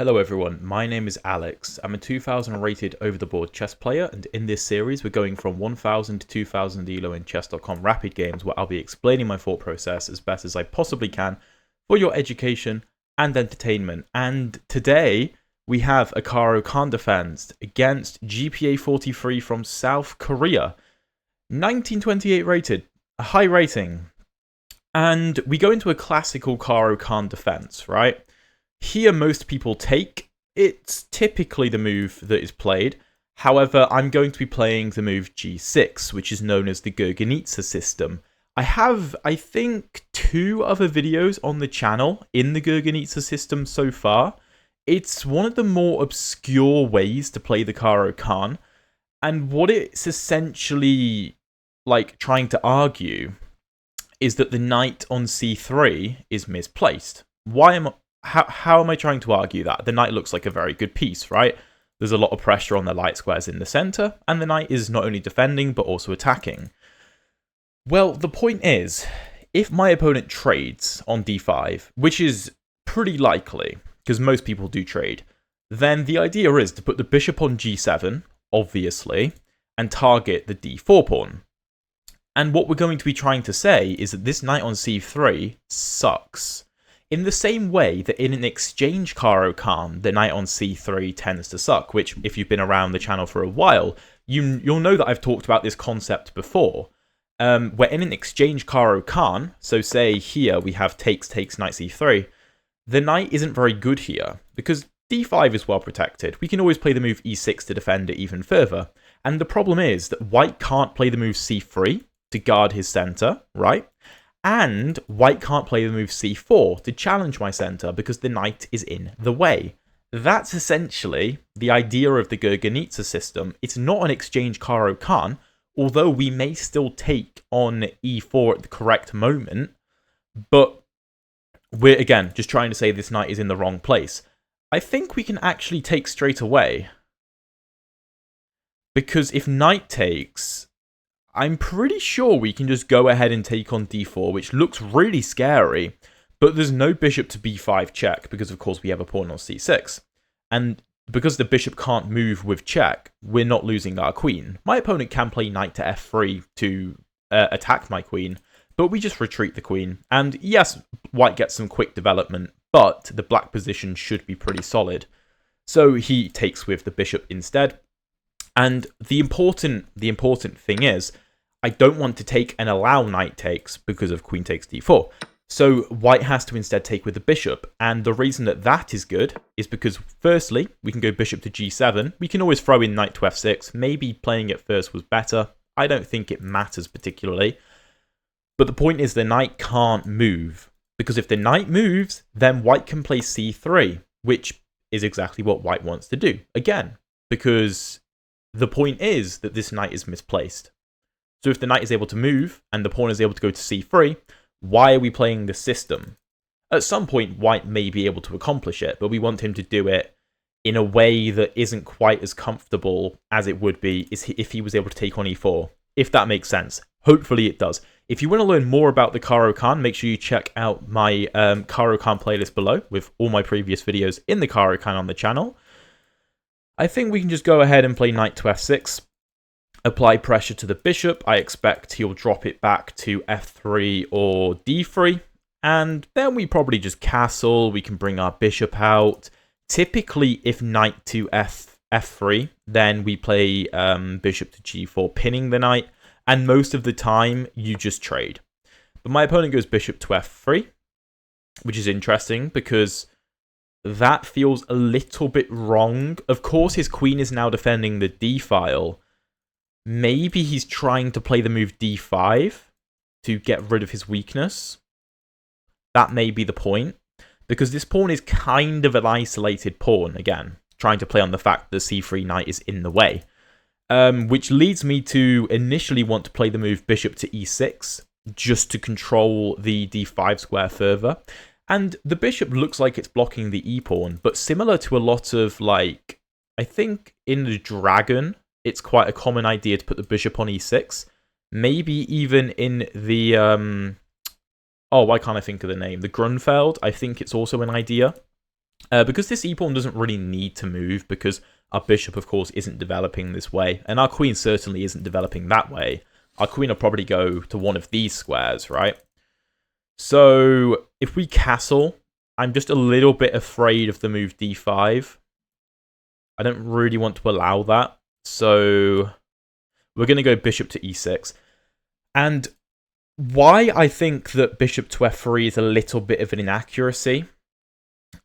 Hello everyone, my name is Alex. I'm a 2000 rated over-the-board chess player, and in this series we're going from 1000 to 2000 elo in chess.com rapid games, where I'll be explaining my thought process as best as I possibly can for your education and entertainment. And today we have a Caro Kann Defense against GPA 43 from South Korea. 1928 rated, a high rating. And we go into a classical Caro Kann Defense, right? Here, most people take. It's typically the move that is played. However, I'm going to be playing the move g6, which is known as the Gurgenidze system. I have, I think, 2 other videos on the channel in the Gurgenidze system so far. It's one of the more obscure ways to play the Caro Kann, and what it's essentially like trying to argue is that the knight on c3 is misplaced. How am I trying to argue that? The knight looks like a very good piece, right? There's a lot of pressure on the light squares in the center, and the knight is not only defending, but also attacking. Well, the point is, if my opponent trades on d5, which is pretty likely, because most people do trade, then the idea is to put the bishop on g7, obviously, and target the d4 pawn. And what we're going to be trying to say is that this knight on c3 sucks. In the same way that in an exchange Caro Kann, the knight on c3 tends to suck, which, if you've been around the channel for a while, you'll know that I've talked about this concept before. Where in an exchange Caro Kann, so say here we have takes, knight c3, the knight isn't very good here, because d5 is well protected. We can always play the move e6 to defend it even further. And the problem is that white can't play the move c3 to guard his center, right? And white can't play the move c4 to challenge my center because the knight is in the way. That's essentially the idea of the Gurgenidze system. It's not an exchange Caro Kann, although we may still take on e4 at the correct moment, but we're, again, just trying to say this knight is in the wrong place. I think we can actually take straight away, because if knight takes, I'm pretty sure we can just go ahead and take on d4, which looks really scary, but there's no bishop to b5 check, because of course we have a pawn on c6. And because the bishop can't move with check, we're not losing our queen. My opponent can play knight to f3 to attack my queen, but we just retreat the queen. And yes, white gets some quick development, but the black position should be pretty solid. So he takes with the bishop instead. And the important thing is, I don't want to take and allow knight takes because of queen takes d4. So white has to instead take with the bishop. And the reason that that is good is because, firstly, we can go bishop to g7. We can always throw in knight to f6. Maybe playing it first was better. I don't think it matters particularly. But the point is the knight can't move, because if the knight moves, then white can play c3, which is exactly what white wants to do. Again, because the point is that this knight is misplaced. So if the knight is able to move and the pawn is able to go to c3, why are we playing this system? At some point, white may be able to accomplish it, but we want him to do it in a way that isn't quite as comfortable as it would be if he was able to take on e4, if that makes sense. Hopefully it does. If you want to learn more about the Caro Kann, make sure you check out my Caro Kann playlist below with all my previous videos in the Caro Kann on the channel. I think we can just go ahead and play knight to f6, apply pressure to the bishop. I expect he'll drop it back to f3 or d3, and then we probably just castle. We can bring our bishop out. Typically, if knight to f3, then we play bishop to g4, pinning the knight, and most of the time, you just trade. But my opponent goes bishop to f3, which is interesting because that feels a little bit wrong. Of course, his queen is now defending the d file. Maybe he's trying to play the move d5 to get rid of his weakness. That may be the point, because this pawn is kind of an isolated pawn, again, trying to play on the fact that the c3 knight is in the way. Which leads me to initially want to play the move bishop to e6, just to control the d5 square further. And the bishop looks like it's blocking the e-pawn, but similar to a lot of, like, I think in the dragon, it's quite a common idea to put the bishop on e6. Maybe even in the, oh, why can't I think of the name? The Grunfeld, I think it's also an idea. Because this e-pawn doesn't really need to move, because our bishop, of course, isn't developing this way, and our queen certainly isn't developing that way. Our queen will probably go to one of these squares, right? So if we castle, I'm just a little bit afraid of the move d5. I don't really want to allow that. So we're going to go bishop to e6. And why I think that bishop to f3 is a little bit of an inaccuracy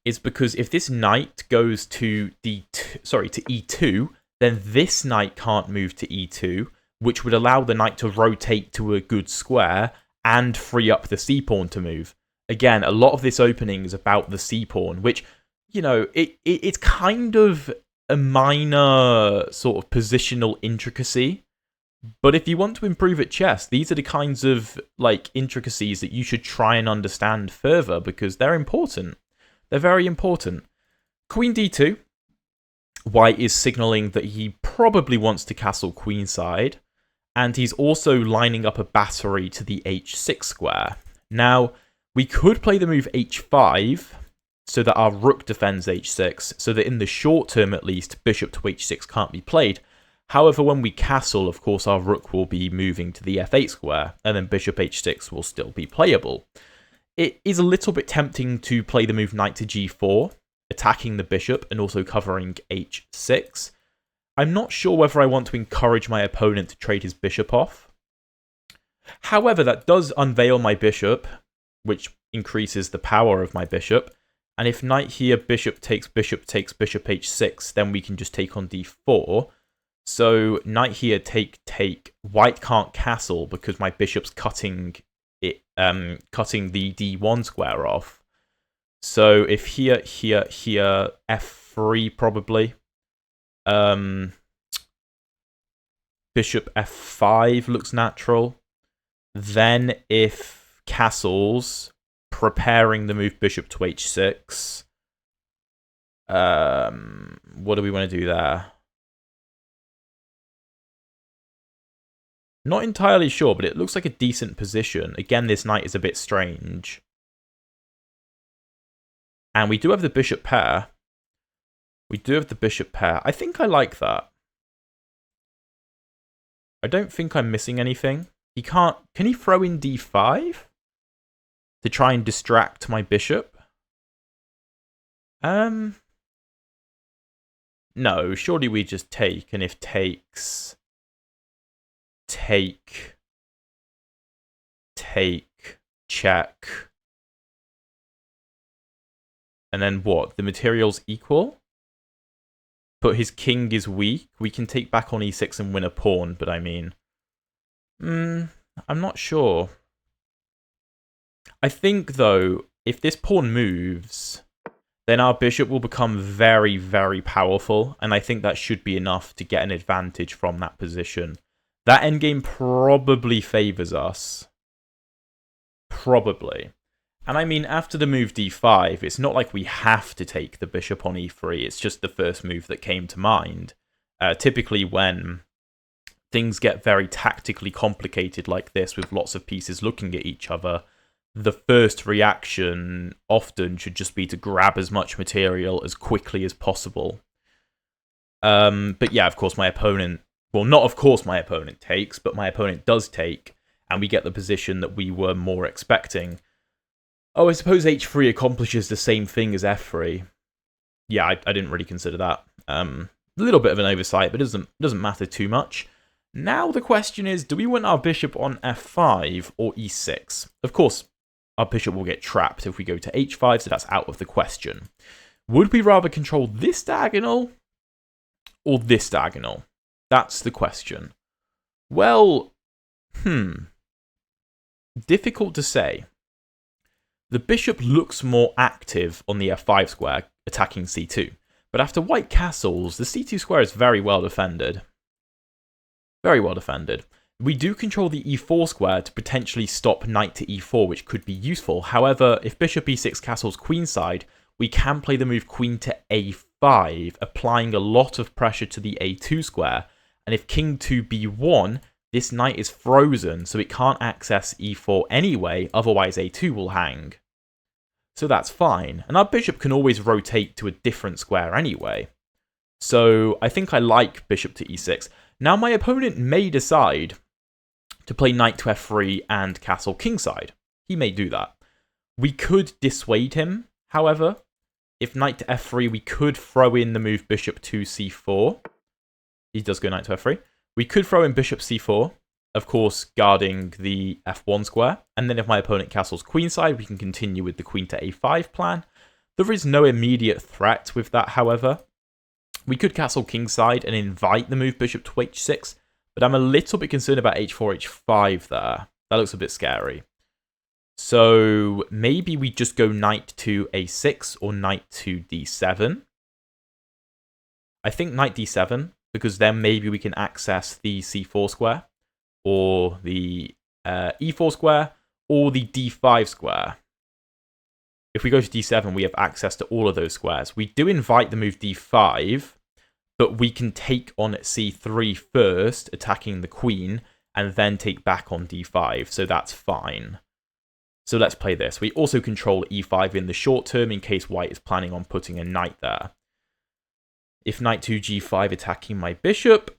is because if this knight goes to e2, then this knight can't move to e2, which would allow the knight to rotate to a good square and free up the c-pawn to move. Again, a lot of this opening is about the c-pawn, which, you know, it's kind of a minor sort of positional intricacy. But if you want to improve at chess, these are the kinds of like intricacies that you should try and understand further, because they're important. They're very important. Queen d2. White is signaling that he probably wants to castle queenside, and he's also lining up a battery to the h6 square. Now, we could play the move h5 so that our rook defends h6, so that in the short term at least, bishop to h6 can't be played. However, when we castle, of course, our rook will be moving to the f8 square, and then bishop h6 will still be playable. It is a little bit tempting to play the move knight to g4, attacking the bishop and also covering h6. I'm not sure whether I want to encourage my opponent to trade his bishop off. However, that does unveil my bishop, which increases the power of my bishop. And if knight here, bishop takes bishop h6, then we can just take on d4. So knight here, take. White can't castle because my bishop's cutting it, cutting the d1 square off. So if here, f3 probably. Bishop f5 looks natural. Then if castles, preparing the move bishop to h6. What do we want to do there? Not entirely sure, but it looks like a decent position. Again, this knight is a bit strange. And we do have the bishop pair. I think I like that. I don't think I'm missing anything. He can't... Can he throw in d5? To try and distract my bishop? No, surely we just take, and if takes... Take, check. And then what? The material's equal? But his king is weak. We can take back on e6 and win a pawn, but I mean... I'm not sure. I think, though, if this pawn moves, then our bishop will become very, very powerful, and I think that should be enough to get an advantage from that position. That endgame probably favours us. Probably. And I mean, after the move d5, it's not like we have to take the bishop on e3. It's just the first move that came to mind. Typically when things get very tactically complicated like this, with lots of pieces looking at each other, the first reaction often should just be to grab as much material as quickly as possible. But yeah, of course, my opponent... Well, not of course my opponent takes, but my opponent does take, and we get the position that we were more expecting. Oh, I suppose h3 accomplishes the same thing as f3. Yeah, I didn't really consider that. A little bit of an oversight, but it doesn't matter too much. Now the question is, do we want our bishop on f5 or e6? Of course, our bishop will get trapped if we go to h5, so that's out of the question. Would we rather control this diagonal or this diagonal? That's the question. Well, difficult to say. The bishop looks more active on the f5 square, attacking c2. But after white castles, the c2 square is very well defended. Very well defended. We do control the e4 square to potentially stop knight to e4, which could be useful. However, if bishop e6 castles queenside, we can play the move queen to a5, applying a lot of pressure to the a2 square. And if king to b1, this knight is frozen, so it can't access e4 anyway, otherwise a2 will hang. So that's fine. And our bishop can always rotate to a different square anyway. So I think I like bishop to e6. Now my opponent may decide to play knight to f3 and castle kingside. He may do that. We could dissuade him, however. If knight to f3, we could throw in the move bishop to c4. He does go knight to f3. We could throw in bishop c4, of course, guarding the f1 square. And then if my opponent castles queenside, we can continue with the queen to a5 plan. There is no immediate threat with that, however. We could castle kingside and invite the move bishop to h6, but I'm a little bit concerned about h4, h5 there. That looks a bit scary. So maybe we just go knight to a6 or knight to d7. I think knight d7, because then maybe we can access the c4 square, or the e4 square, or the d5 square. If we go to d7, we have access to all of those squares. We do invite the move d5, but we can take on c3 first, attacking the queen, and then take back on d5, so that's fine. So let's play this. We also control e5 in the short term in case white is planning on putting a knight there. If knight to g5 attacking my bishop,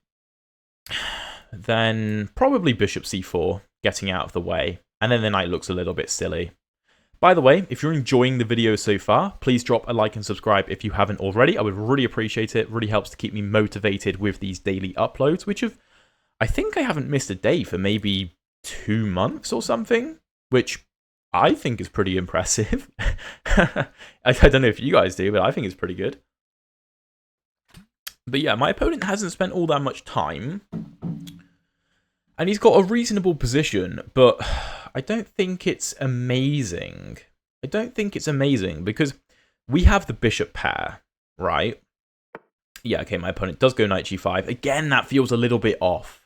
then probably bishop c4 getting out of the way. And then the knight looks a little bit silly. By the way, if you're enjoying the video so far, please drop a like and subscribe if you haven't already. I would really appreciate it. It really helps to keep me motivated with these daily uploads, which I think I haven't missed a day for maybe 2 months or something, which I think is pretty impressive. I don't know if you guys do, but I think it's pretty good. But yeah, my opponent hasn't spent all that much time. And he's got a reasonable position, but I don't think it's amazing. I don't think it's amazing because we have the bishop pair, right? Yeah, okay, my opponent does go knight g5. Again, that feels a little bit off.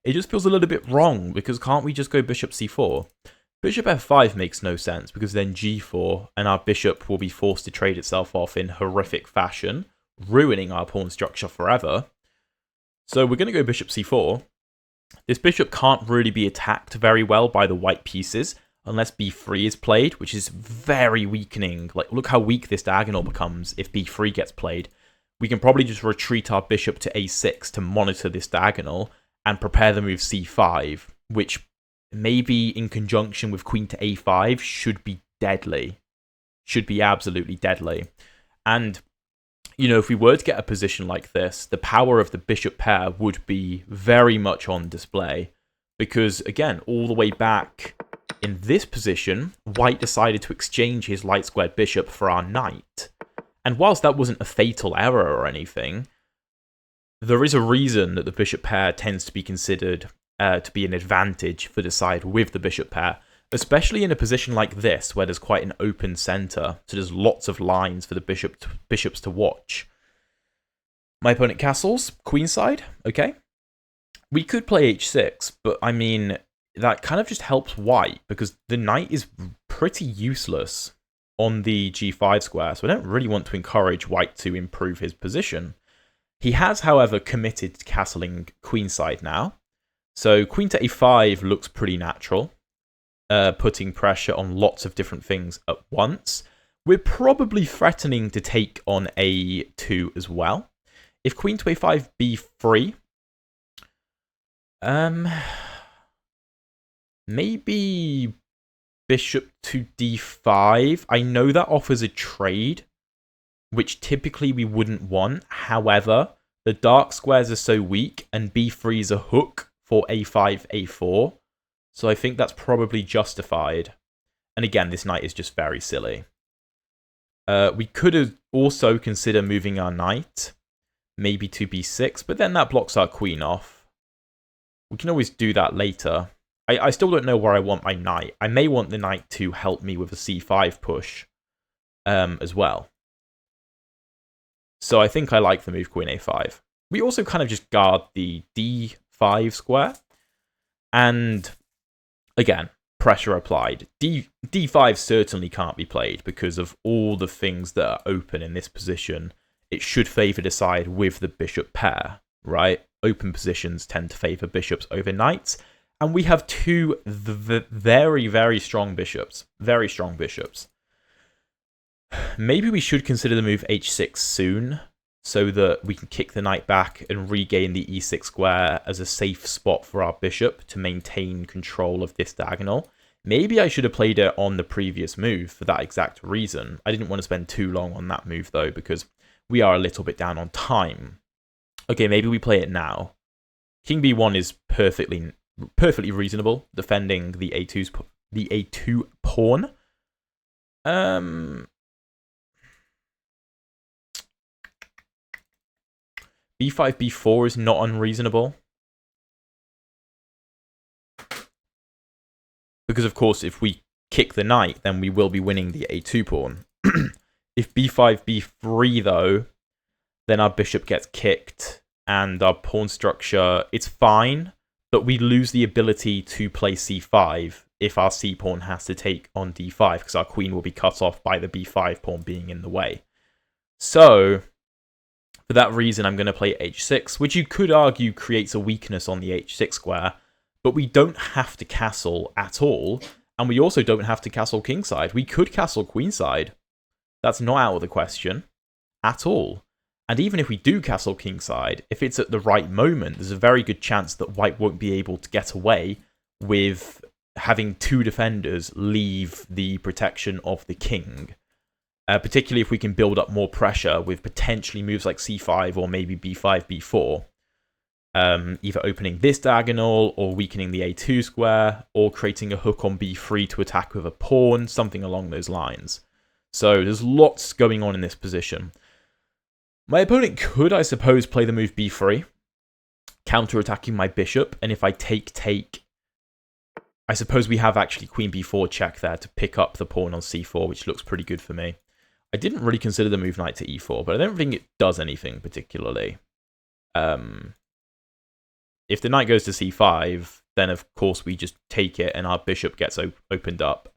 It just feels a little bit wrong because can't we just go bishop c4? Bishop f5 makes no sense because then g4 and our bishop will be forced to trade itself off in horrific fashion, ruining our pawn structure forever. So we're going to go bishop c4. This bishop can't really be attacked very well by the white pieces unless b3 is played, which is very weakening. Like, look how weak this diagonal becomes if b3 gets played. We can probably just retreat our bishop to a6 to monitor this diagonal and prepare the move c5, which maybe in conjunction with queen to a5 should be deadly. Should be absolutely deadly. And, you know, if we were to get a position like this, the power of the bishop pair would be very much on display. Because, again, all the way back in this position, white decided to exchange his light squared bishop for our knight. And whilst that wasn't a fatal error or anything, there is a reason that the bishop pair tends to be considered to be an advantage for the side with the bishop pair, especially in a position like this where there's quite an open center, so there's lots of lines for the bishops to watch. My opponent castles, queenside, okay. We could play h6, but I mean, that kind of just helps white because the knight is pretty useless on the g5 square, so I don't really want to encourage white to improve his position. He has, however, committed to castling queenside now. So queen to a5 looks pretty natural, putting pressure on lots of different things at once. We're probably threatening to take on a2 as well. If queen to a5 b3, maybe bishop to d5. I know that offers a trade, which typically we wouldn't want. However, the dark squares are so weak, and b3 is a hook for a5, a4. So I think that's probably justified. And again, this knight is just very silly. We could also consider moving our knight, maybe to b6, but then that blocks our queen off. We can always do that later. I still don't know where I want my knight. I may want the knight to help me with a c5 push as well. So I think I like the move queen a5. We also kind of just guard the d5 square. And again, pressure applied. d5 certainly can't be played because of all the things that are open in this position. It should favour the side with the bishop pair, right? Open positions tend to favour bishops over knights. And we have two very, very strong bishops. Very strong bishops. Maybe we should consider the move h6 soon, so that we can kick the knight back and regain the e6 square as a safe spot for our bishop to maintain control of this diagonal. Maybe I should have played it on the previous move for that exact reason. I didn't want to spend too long on that move, though, because we are a little bit down on time. Okay, maybe we play it now. King b1 is perfectly reasonable, defending the a2 pawn. b5, b4 is not unreasonable. Because, of course, if we kick the knight, then we will be winning the a2 pawn. If b5, b3, though, then our bishop gets kicked, and our pawn structure, it's fine, but we lose the ability to play c5 if our c pawn has to take on d5, because our queen will be cut off by the b5 pawn being in the way. So, for that reason, I'm going to play h6, which you could argue creates a weakness on the h6 square, but we don't have to castle at all, and we also don't have to castle kingside. We could castle queenside. That's not out of the question at all. And even if we do castle kingside, if it's at the right moment, there's a very good chance that white won't be able to get away with having two defenders leave the protection of the king. Particularly if we can build up more pressure with potentially moves like c5 or maybe b5, b4. Either opening this diagonal or weakening the a2 square or creating a hook on b3 to attack with a pawn, something along those lines. So there's lots going on in this position. My opponent could, I suppose, play the move b3, counter-attacking my bishop, and if I take, I suppose we have actually queen b4 check there to pick up the pawn on c4, which looks pretty good for me. I didn't really consider the move knight to e4, but I don't think it does anything particularly. If the knight goes to c5, then of course we just take it and our bishop gets opened up.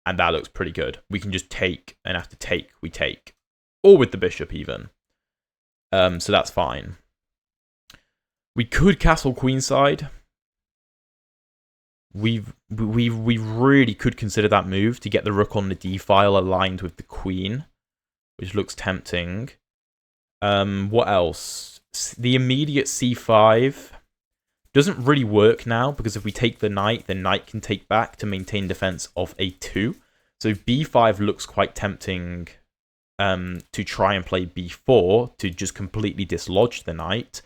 And that looks pretty good. We can just take, and after take, we take. Or with the bishop even. So that's fine. We could castle queenside. We really could consider that move to get the rook on the d file aligned with the queen, which looks tempting. What else? The immediate c5 doesn't really work now, because if we take the knight can take back to maintain defense of a2. So b5 looks quite tempting to try and play b4 to just completely dislodge the knight.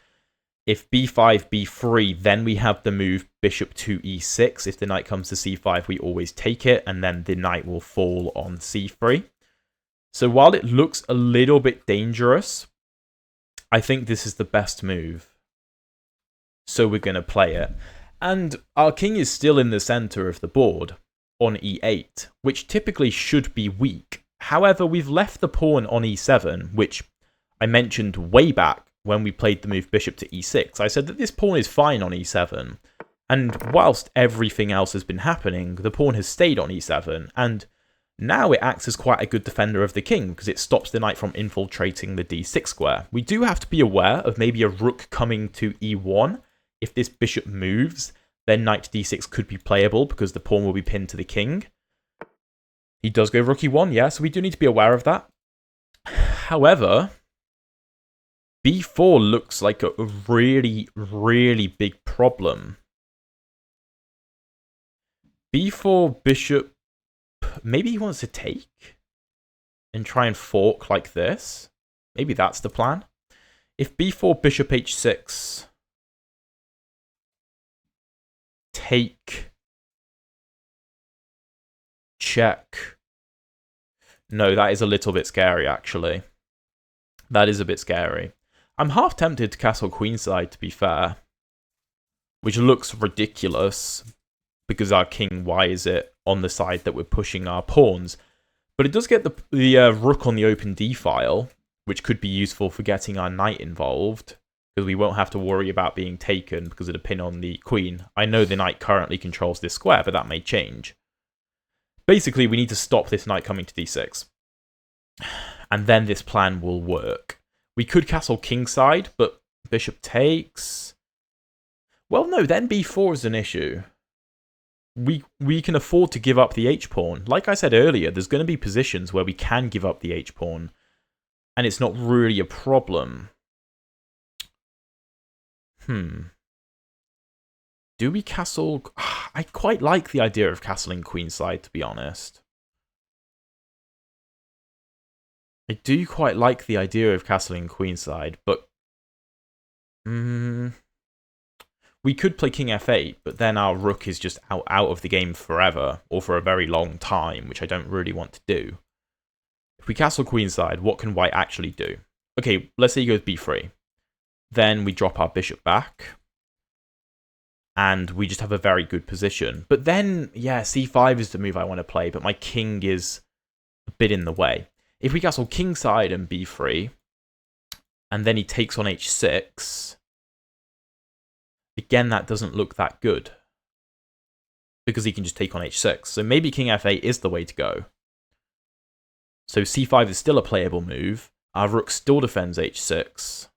If b5, b3, then we have the move bishop to e6. If the knight comes to c5, we always take it, and then the knight will fall on c3. So while it looks a little bit dangerous, I think this is the best move. So we're going to play it. And our king is still in the center of the board on e8, which typically should be weak. However, we've left the pawn on e7, which I mentioned way back when we played the move bishop to e6. I said that this pawn is fine on e7. And whilst everything else has been happening, the pawn has stayed on e7. And now it acts as quite a good defender of the king, because it stops the knight from infiltrating the d6 square. We do have to be aware of maybe a rook coming to e1. If this bishop moves, then knight d6 could be playable, because the pawn will be pinned to the king. He does go rook e1, yeah, so we do need to be aware of that. However, b4 looks like a really, really big problem. b4 bishop, maybe he wants to take and try and fork like this. Maybe that's the plan. If b4 bishop h6, take, check. No, that is a little bit scary, actually. That is a bit scary. I'm half tempted to castle queenside, to be fair, which looks ridiculous because our king wires it on the side that we're pushing our pawns. But it does get the rook on the open d file, which could be useful for getting our knight involved, because we won't have to worry about being taken because of the pin on the queen. I know the knight currently controls this square, but that may change. Basically, we need to stop this knight coming to d6. And then this plan will work. We could castle kingside, but bishop takes. Well, no, then b4 is an issue. We can afford to give up the h-pawn. Like I said earlier, there's going to be positions where we can give up the h-pawn, and it's not really a problem. Do we castle? I quite like the idea of castling queenside, to be honest. I do quite like the idea of castling queenside, but we could play king f8, but then our rook is just out of the game forever, or for a very long time, which I don't really want to do. If we castle queenside, what can white actually do? Okay, let's say he goes b3. Then we drop our bishop back, and we just have a very good position. But then, yeah, c5 is the move I want to play, but my king is a bit in the way. If we castle kingside and b3, and then he takes on h6, again, that doesn't look that good, because he can just take on h6. So maybe king f8 is the way to go. So c5 is still a playable move. Our rook still defends h6.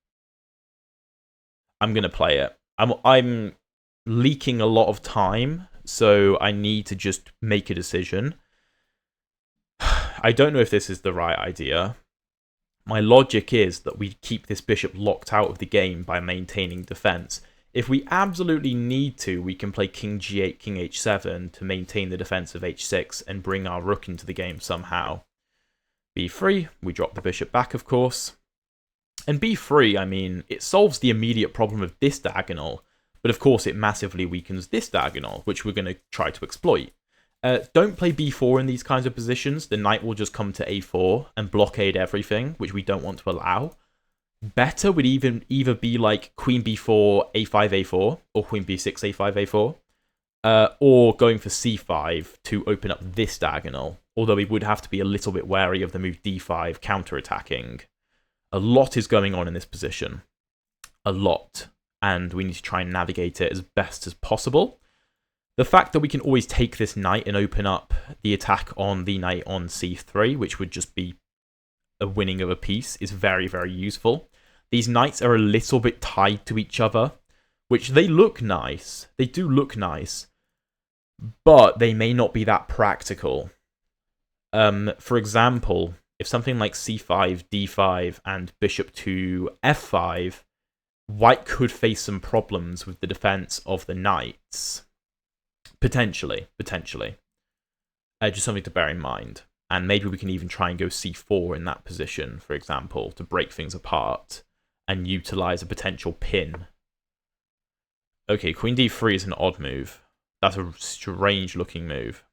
I'm going to play it. I'm leaking a lot of time, so I need to just make a decision. I don't know if this is the right idea. My logic is that we keep this bishop locked out of the game by maintaining defense. If we absolutely need to, we can play king g8, king h7 to maintain the defense of h6 and bring our rook into the game somehow. b3, we drop the bishop back, of course. And b3, I mean, it solves the immediate problem of this diagonal, but of course it massively weakens this diagonal, which we're going to try to exploit. Don't play b4 in these kinds of positions. The knight will just come to a4 and blockade everything, which we don't want to allow. Better would either be like queen b4, a5, a4, or queen b6, a5, a4, or going for c5 to open up this diagonal, although we would have to be a little bit wary of the move d5 counterattacking. A lot is going on in this position. A lot. And we need to try and navigate it as best as possible. The fact that we can always take this knight and open up the attack on the knight on c3, which would just be a winning of a piece, is very, very useful. These knights are a little bit tied to each other, which they look nice. They do look nice, but they may not be that practical. For example, if something like c5, d5, and bishop to f5, white could face some problems with the defense of the knights. Potentially. Just something to bear in mind. And maybe we can even try and go c4 in that position, for example, to break things apart and utilize a potential pin. Okay, queen d3 is an odd move. That's a strange-looking move.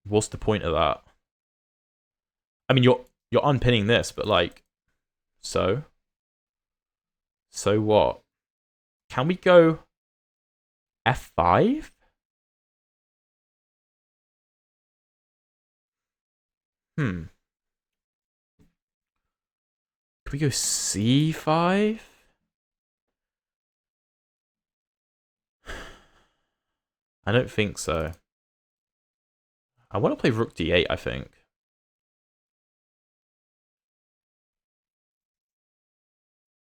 What's the point of that? I mean, you're unpinning this, but like, so what? Can we go f5? Could we go c5? I don't think so. I want to play rook d8, I think.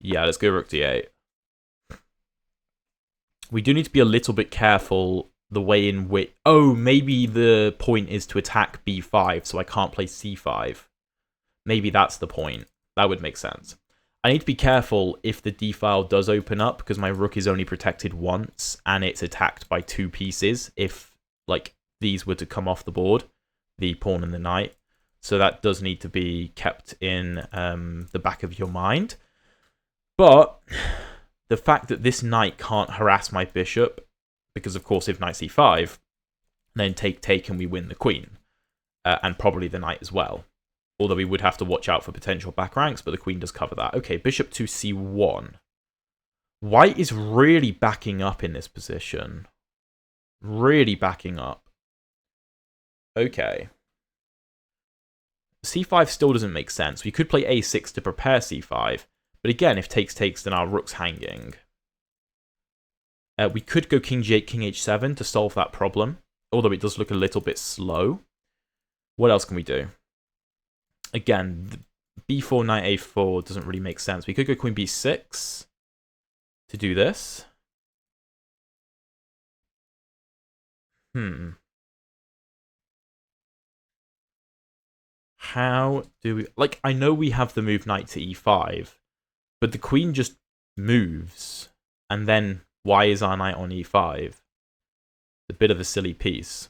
Yeah, let's go rook d8. We do need to be a little bit careful the way in which... Oh, maybe the point is to attack b5, so I can't play c5. Maybe that's the point. That would make sense. I need to be careful if the d-file does open up, because my rook is only protected once, and it's attacked by 2 pieces if, like, these were to come off the board, the pawn and the knight. So that does need to be kept in the back of your mind. But the fact that this knight can't harass my bishop, because of course if knight c5, then take and we win the queen, and probably the knight as well. Although we would have to watch out for potential back ranks, but the queen does cover that. Okay, bishop to c1. White is really backing up in this position. Really backing up. Okay. c5 still doesn't make sense. We could play a6 to prepare c5. But again, if takes, then our rook's hanging. We could go king g8, king h7 to solve that problem. Although it does look a little bit slow. What else can we do? Again, b4, knight a4 doesn't really make sense. We could go queen b6. to do this. How do we... Like, I know we have the move knight to e5, but the queen just moves. And then, why is our knight on e5? A bit of a silly piece.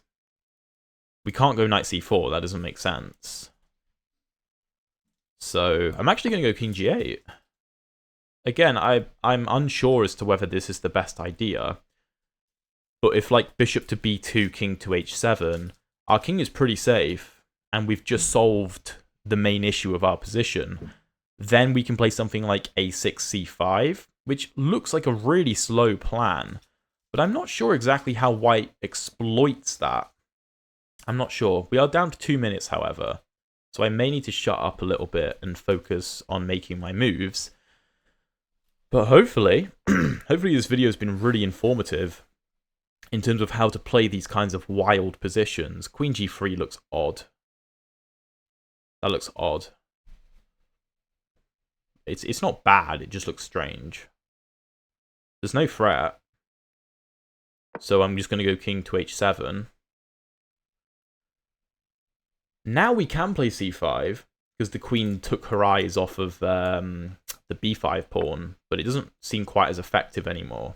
We can't go knight c4, that doesn't make sense. So, I'm actually going to go king g8. Again, I'm unsure as to whether this is the best idea. But if, like, bishop to b2, king to h7, our king is pretty safe, and we've just solved the main issue of our position, then we can play something like a6, c5, which looks like a really slow plan. But I'm not sure exactly how white exploits that. I'm not sure. We are down to 2 minutes, however. So I may need to shut up a little bit and focus on making my moves. But hopefully, hopefully this video has been really informative in terms of how to play these kinds of wild positions. Queen g3 looks odd. That looks odd. It's not bad, it just looks strange. There's no threat. So I'm just going to go king to h7. Now we can play c5, because the queen took her eyes off of the b5 pawn, but it doesn't seem quite as effective anymore.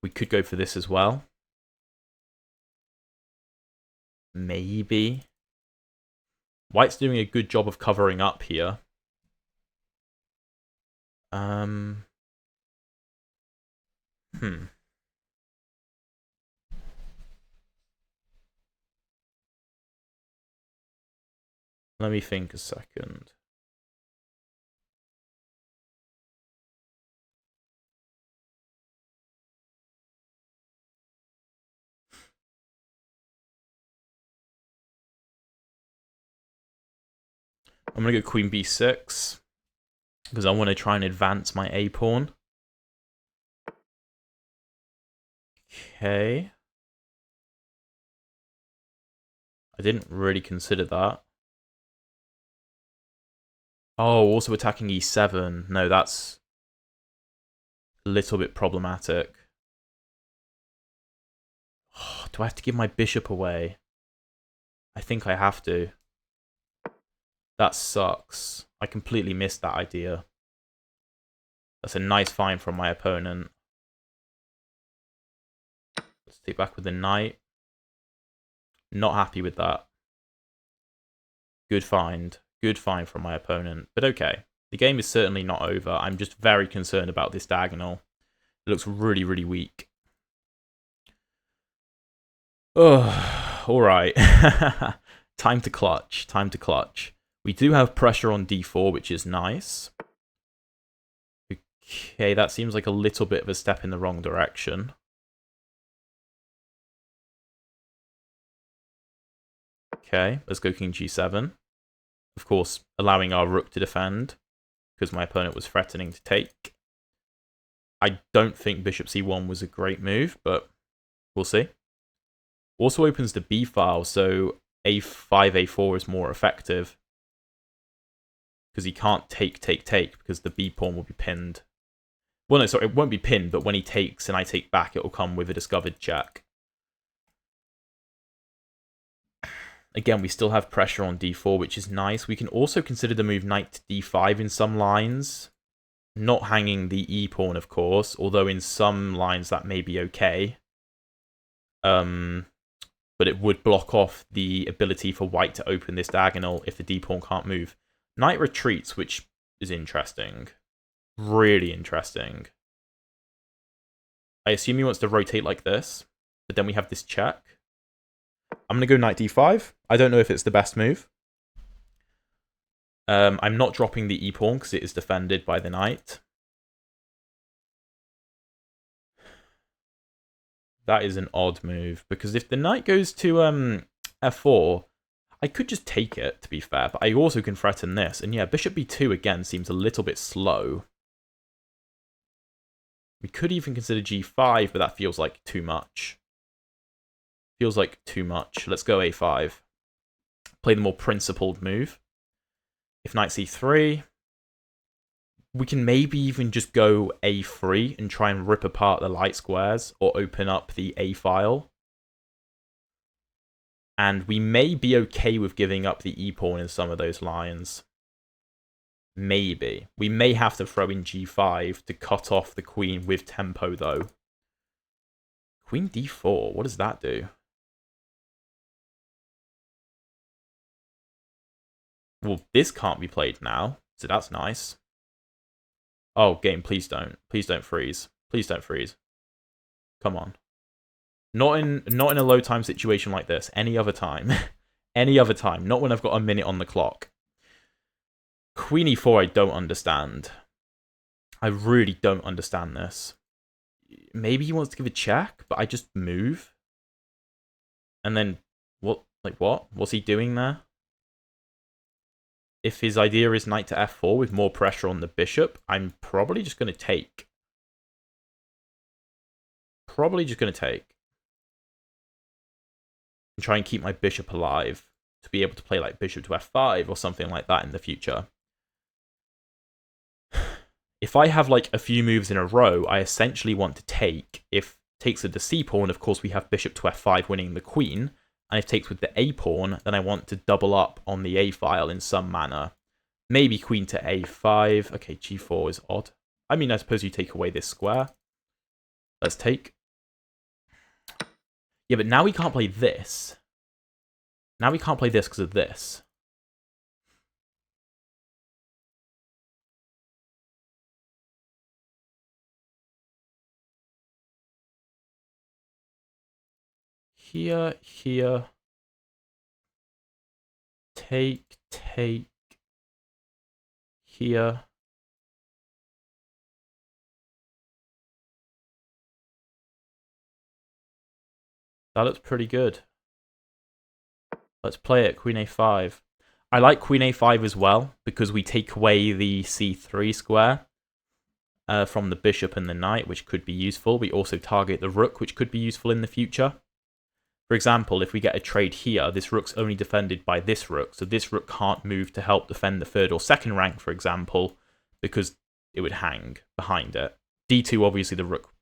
We could go for this as well. Maybe. White's doing a good job of covering up here. Let me think a second. I'm going to go queen b6, because I want to try and advance my a pawn. Okay. I didn't really consider that. Oh, also attacking e7. No, that's a little bit problematic. Oh, do I have to give my bishop away? I think I have to. That sucks. I completely missed that idea. That's a nice find from my opponent. Let's take back with the knight. Not happy with that. Good find. Good find from my opponent. But okay. The game is certainly not over. I'm just very concerned about this diagonal. It looks really, really weak. Oh, alright. Time to clutch. Time to clutch. We do have pressure on d4, which is nice. Okay, that seems like a little bit of a step in the wrong direction. Okay, let's go king g7. Of course, allowing our rook to defend, because my opponent was threatening to take. I don't think bishop c1 was a great move, but we'll see. Also opens the b file, so a5, a4 is more effective. Because he can't take, because the b pawn will be pinned. Well, no, sorry, it won't be pinned, but when he takes and I take back, it will come with a discovered check. Again, we still have pressure on d4, which is nice. We can also consider the move knight to d5 in some lines. Not hanging the e pawn, of course, although in some lines that may be okay. But it would block off the ability for white to open this diagonal if the d pawn can't move. Knight retreats, which is interesting. Really interesting. I assume he wants to rotate like this, but then we have this check. I'm going to go knight d5. I don't know if it's the best move. I'm not dropping the e pawn because it is defended by the knight. That is an odd move, because if the knight goes to f4, I could just take it, to be fair, but I also can threaten this. And yeah, bishop b2 again seems a little bit slow. We could even consider g5, but that feels like too much. Feels like too much. Let's go a5. Play the more principled move. If knight c3, We can maybe even just go a3 and try and rip apart the light squares or open up the a file. And we may be okay with giving up the e-pawn in some of those lines. Maybe. We may have to throw in g5 to cut off the queen with tempo, though. Queen d4, what does that do? Well, this can't be played now, so that's nice. Oh, game, please don't. Please don't freeze. Please don't freeze. Come on. Not in a low time situation like this. Any other time. Any other time. Not when I've got a minute on the clock. Queen e4 I don't understand. I really don't understand this. Maybe he wants to give a check, but I just move. And then, what? Like, what? What's he doing there? If his idea is knight to f4 with more pressure on the bishop, I'm probably just going to take. Probably just going to take. And try and keep my bishop alive to be able to play like bishop to f5 or something like that in the future. If I have like a few moves in a row, I essentially want to take. If takes with the c pawn, of course we have bishop to f5 winning the queen. And if takes with the a pawn, then I want to double up on the a file in some manner. Maybe queen to a5. Okay, g4 is odd. I mean, I suppose you take away this square. Let's take. Yeah, but now we can't play this. Now we can't play this because of this. Here, here. Take. Here. That looks pretty good. Let's play it, queen a5. I like queen a5 as well, because we take away the c3 square from the bishop and the knight, which could be useful. We also target the rook, which could be useful in the future. For example, if we get a trade here, this rook's only defended by this rook, so this rook can't move to help defend the third or second rank, for example, because it would hang behind it. d2, obviously, the rook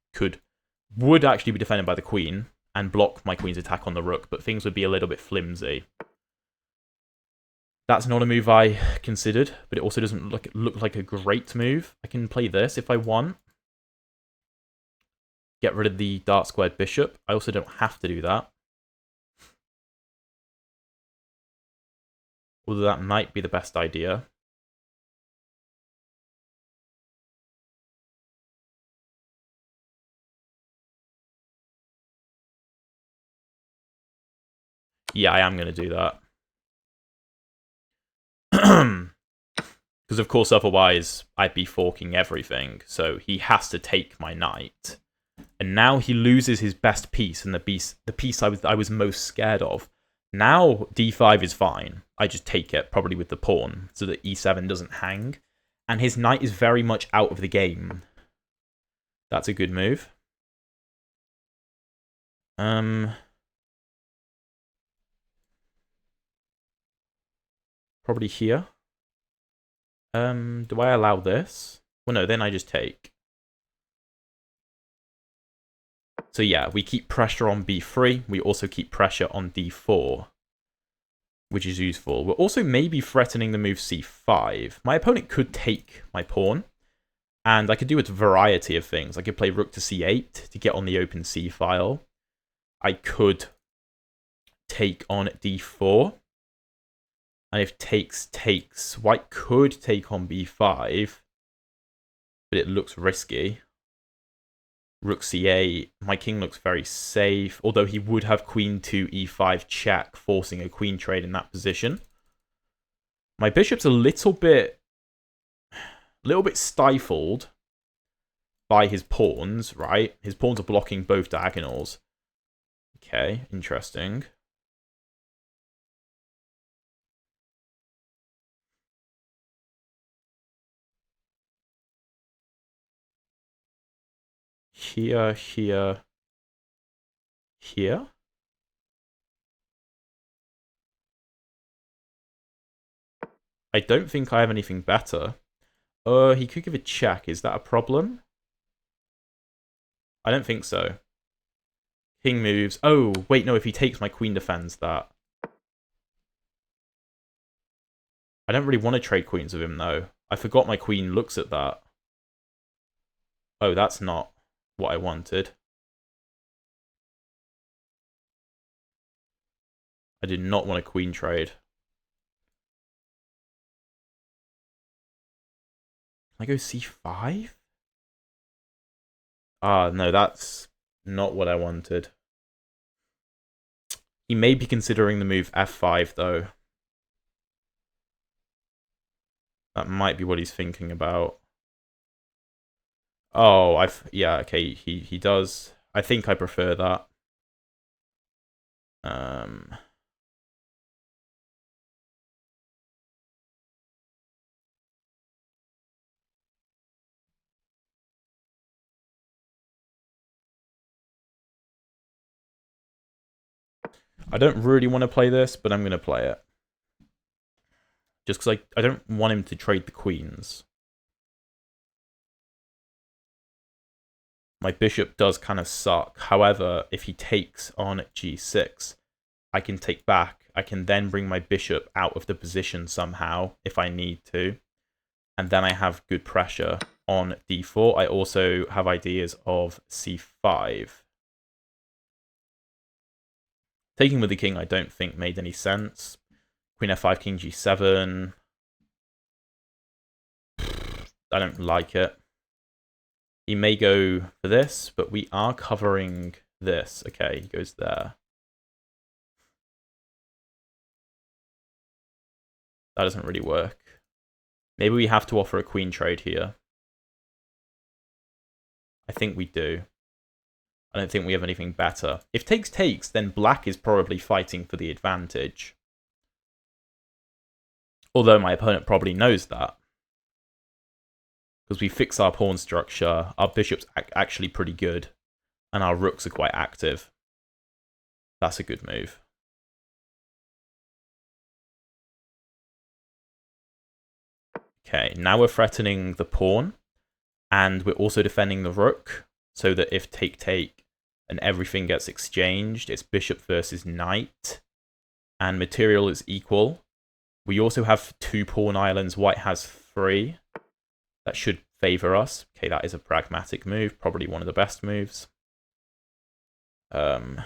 would actually be defended by the queen and block my queen's attack on the rook, but things would be a little bit flimsy. That's not a move I considered, but it also doesn't look like a great move. I can play this if I want. Get rid of the dark squared bishop. I also don't have to do that. Although that might be the best idea. Yeah, I am going to do that. Because, of course, otherwise I'd be forking everything. So he has to take my knight. And now he loses his best piece, and the piece I was most scared of. Now d5 is fine. I just take it, probably with the pawn, so that e7 doesn't hang. And his knight is very much out of the game. That's a good move. Probably here. Do I allow this? Well, no, then I just take. So yeah, we keep pressure on b3. We also keep pressure on d4, which is useful. We're also maybe threatening the move c5. My opponent could take my pawn, and I could do a variety of things. I could play rook to c8 to get on the open c file. I could take on d4. And if takes, white could take on b5, but it looks risky. Rook c8, my king looks very safe, although he would have queen to e5 check, forcing a queen trade in that position. My bishop's a little bit stifled by his pawns, right? His pawns are blocking both diagonals. Okay, interesting. Here, here, here. I don't think I have anything better. He could give a check. Is that a problem? I don't think so. King moves. Oh, wait, no, if he takes, my queen defends that. I don't really want to trade queens with him, though. I forgot my queen looks at that. Oh, that's not what I wanted. I did not want a queen trade. Can I go c5? Ah, no, that's not what I wanted. He may be considering the move f5, though. That might be what he's thinking about. Oh, yeah, okay, he does. I think I prefer that. I don't really want to play this, but I'm going to play it. Just because I don't want him to trade the queens. My bishop does kind of suck. However, if he takes on g6, I can take back. I can then bring my bishop out of the position somehow if I need to. And then I have good pressure on d4. I also have ideas of c5. Taking with the king I don't think made any sense. Queen f5, king g7. I don't like it. He may go for this, but we are covering this. Okay, he goes there. That doesn't really work. Maybe we have to offer a queen trade here. I think we do. I don't think we have anything better. If takes takes, then black is probably fighting for the advantage. Although my opponent probably knows that. Because we fix our pawn structure, our bishop's actually pretty good, and our rooks are quite active. That's a good move. Okay, now we're threatening the pawn, and we're also defending the rook, so that if take and everything gets exchanged, it's bishop versus knight, and material is equal. We also have 2 pawn islands, white has 3. That should favor us. Okay, that is a pragmatic move, probably one of the best moves. I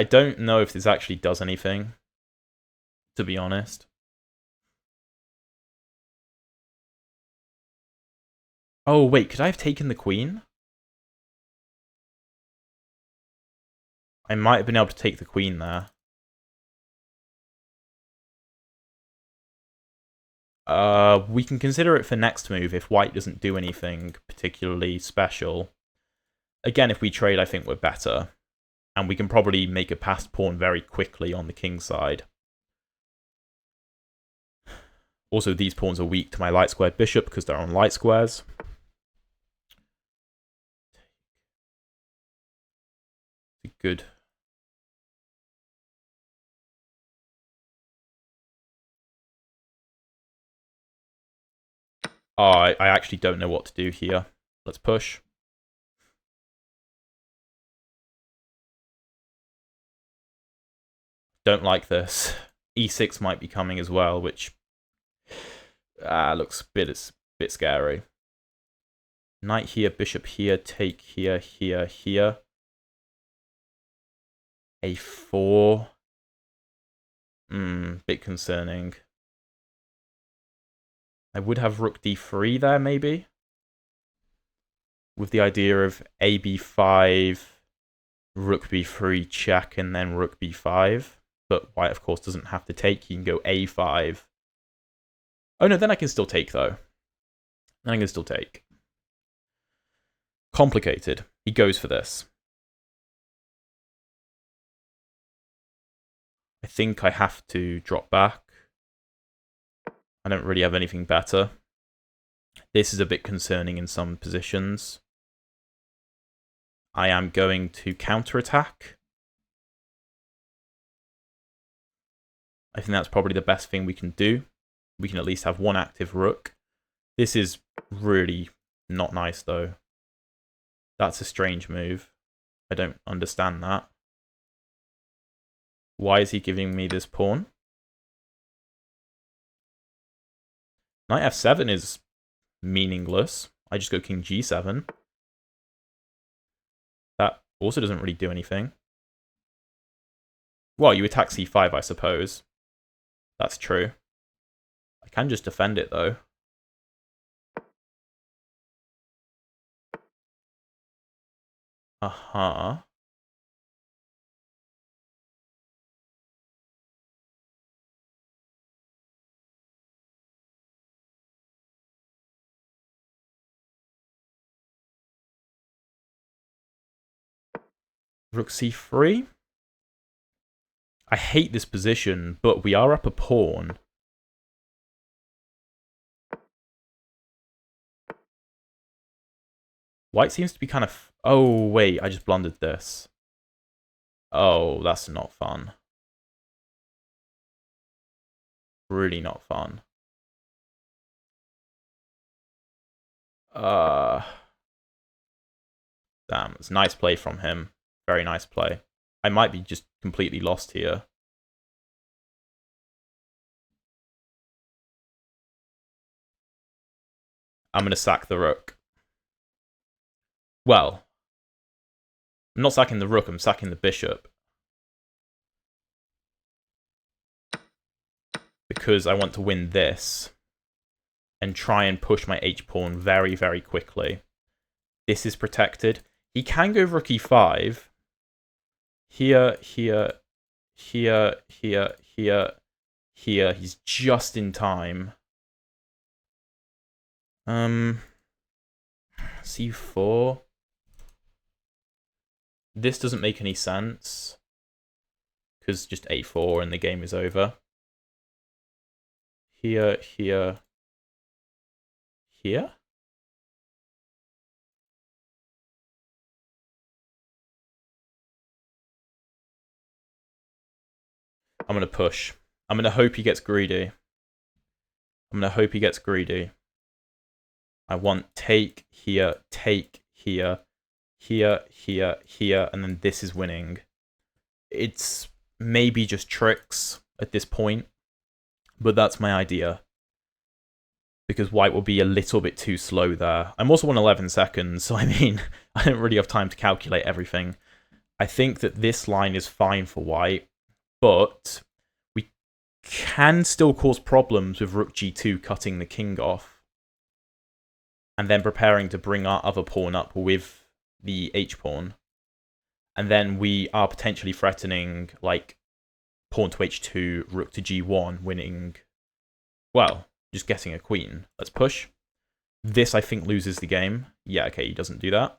don't know if this actually does anything, to be honest. Oh, wait, could I have taken the queen? I might have been able to take the queen there. We can consider it for next move if white doesn't do anything particularly special. Again, if we trade, I think we're better. And we can probably make a passed pawn very quickly on the king side. Also, these pawns are weak to my light squared bishop because they're on light squares. Good. Oh, I actually don't know what to do here. Let's push. Don't like this. E6 might be coming as well, which looks a bit scary. Knight here, bishop here, take here, here, here. A4. Bit concerning. I would have rook d3 there, maybe. With the idea of a b5, rook b3 check, and then rook b5. But white, of course, doesn't have to take. He can go a5. Oh, no, then I can still take, though. Then I can still take. Complicated. He goes for this. I think I have to drop back. I don't really have anything better. This is a bit concerning in some positions. I am going to counterattack. I think that's probably the best thing we can do. We can at least have one active rook. This is really not nice, though. That's a strange move. I don't understand that. Why is he giving me this pawn? Knight f7 is meaningless. I just go king g7. That also doesn't really do anything. Well, you attack c5, I suppose. That's true. I can just defend it, though. Uh-huh. Rook c3. I hate this position, but we are up a pawn. White seems to be kind of... Oh, wait, I just blundered this. Oh, that's not fun. Really not fun. Damn, it's a nice play from him. Very nice play. I might be just completely lost here. I'm going to sack the rook. Well, I'm not sacking the rook, I'm sacking the bishop. Because I want to win this. And try and push my h-pawn very, very quickly. This is protected. He can go rook e5. Here, here, here, here, here, here. He's just in time. c4. This doesn't make any sense. Because just a4 and the game is over. Here, here, here? I'm going to push. I'm going to hope he gets greedy. I'm going to hope he gets greedy. I want take here, here, here, here, here, and then this is winning. It's maybe just tricks at this point, but that's my idea. Because white will be a little bit too slow there. I'm also on 11 seconds, so I mean, I don't really have time to calculate everything. I think that this line is fine for white, but we can still cause problems with rook g2 cutting the king off. And then preparing to bring our other pawn up with the h-pawn. And then we are potentially threatening, like, pawn to h2, rook to g1, winning, well, just getting a queen. Let's push. This, I think, loses the game. Yeah, okay, he doesn't do that.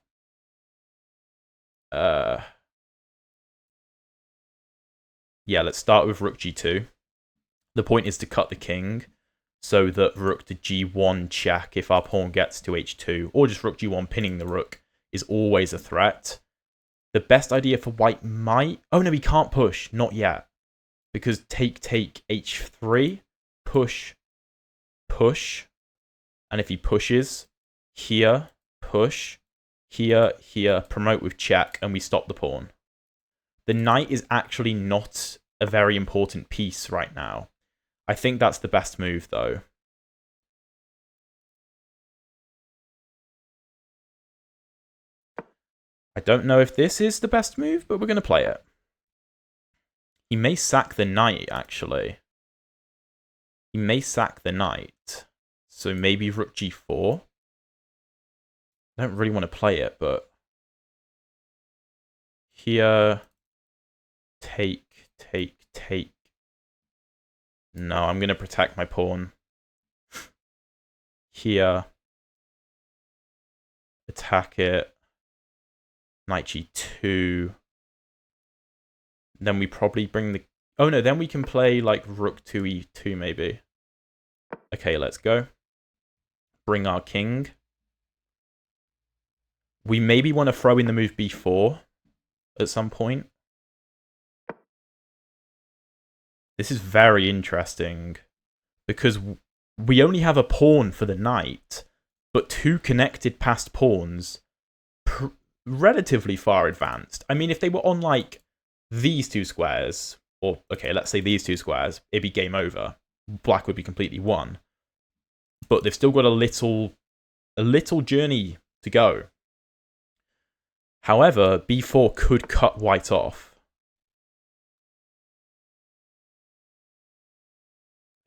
Yeah, let's start with rook g2. The point is to cut the king, so that rook to g1 check if our pawn gets to h2, or just rook g1 pinning the rook is always a threat. The best idea for white might... Oh no, he can't push. Not yet. Because take h3, push, push. And if he pushes, here, push, here, here, promote with check, and we stop the pawn. The knight is actually not a very important piece right now. I think that's the best move, though. I don't know if this is the best move, but we're going to play it. He may sack the knight, actually. He may sack the knight. So maybe rook g4. I don't really want to play it, but... Here... Take. No, I'm going to protect my pawn. Here. Attack it. Knight g2. Then we probably bring the... Oh no, then we can play like rook to e2 maybe. Okay, let's go. Bring our king. We maybe want to throw in the move b4 at some point. This is very interesting, because we only have a pawn for the knight, but 2 connected passed pawns, relatively far advanced. I mean, if they were on, like, these 2 squares, or, okay, let's say these 2 squares, it'd be game over. Black would be completely won. But they've still got a little journey to go. However, b4 could cut white off.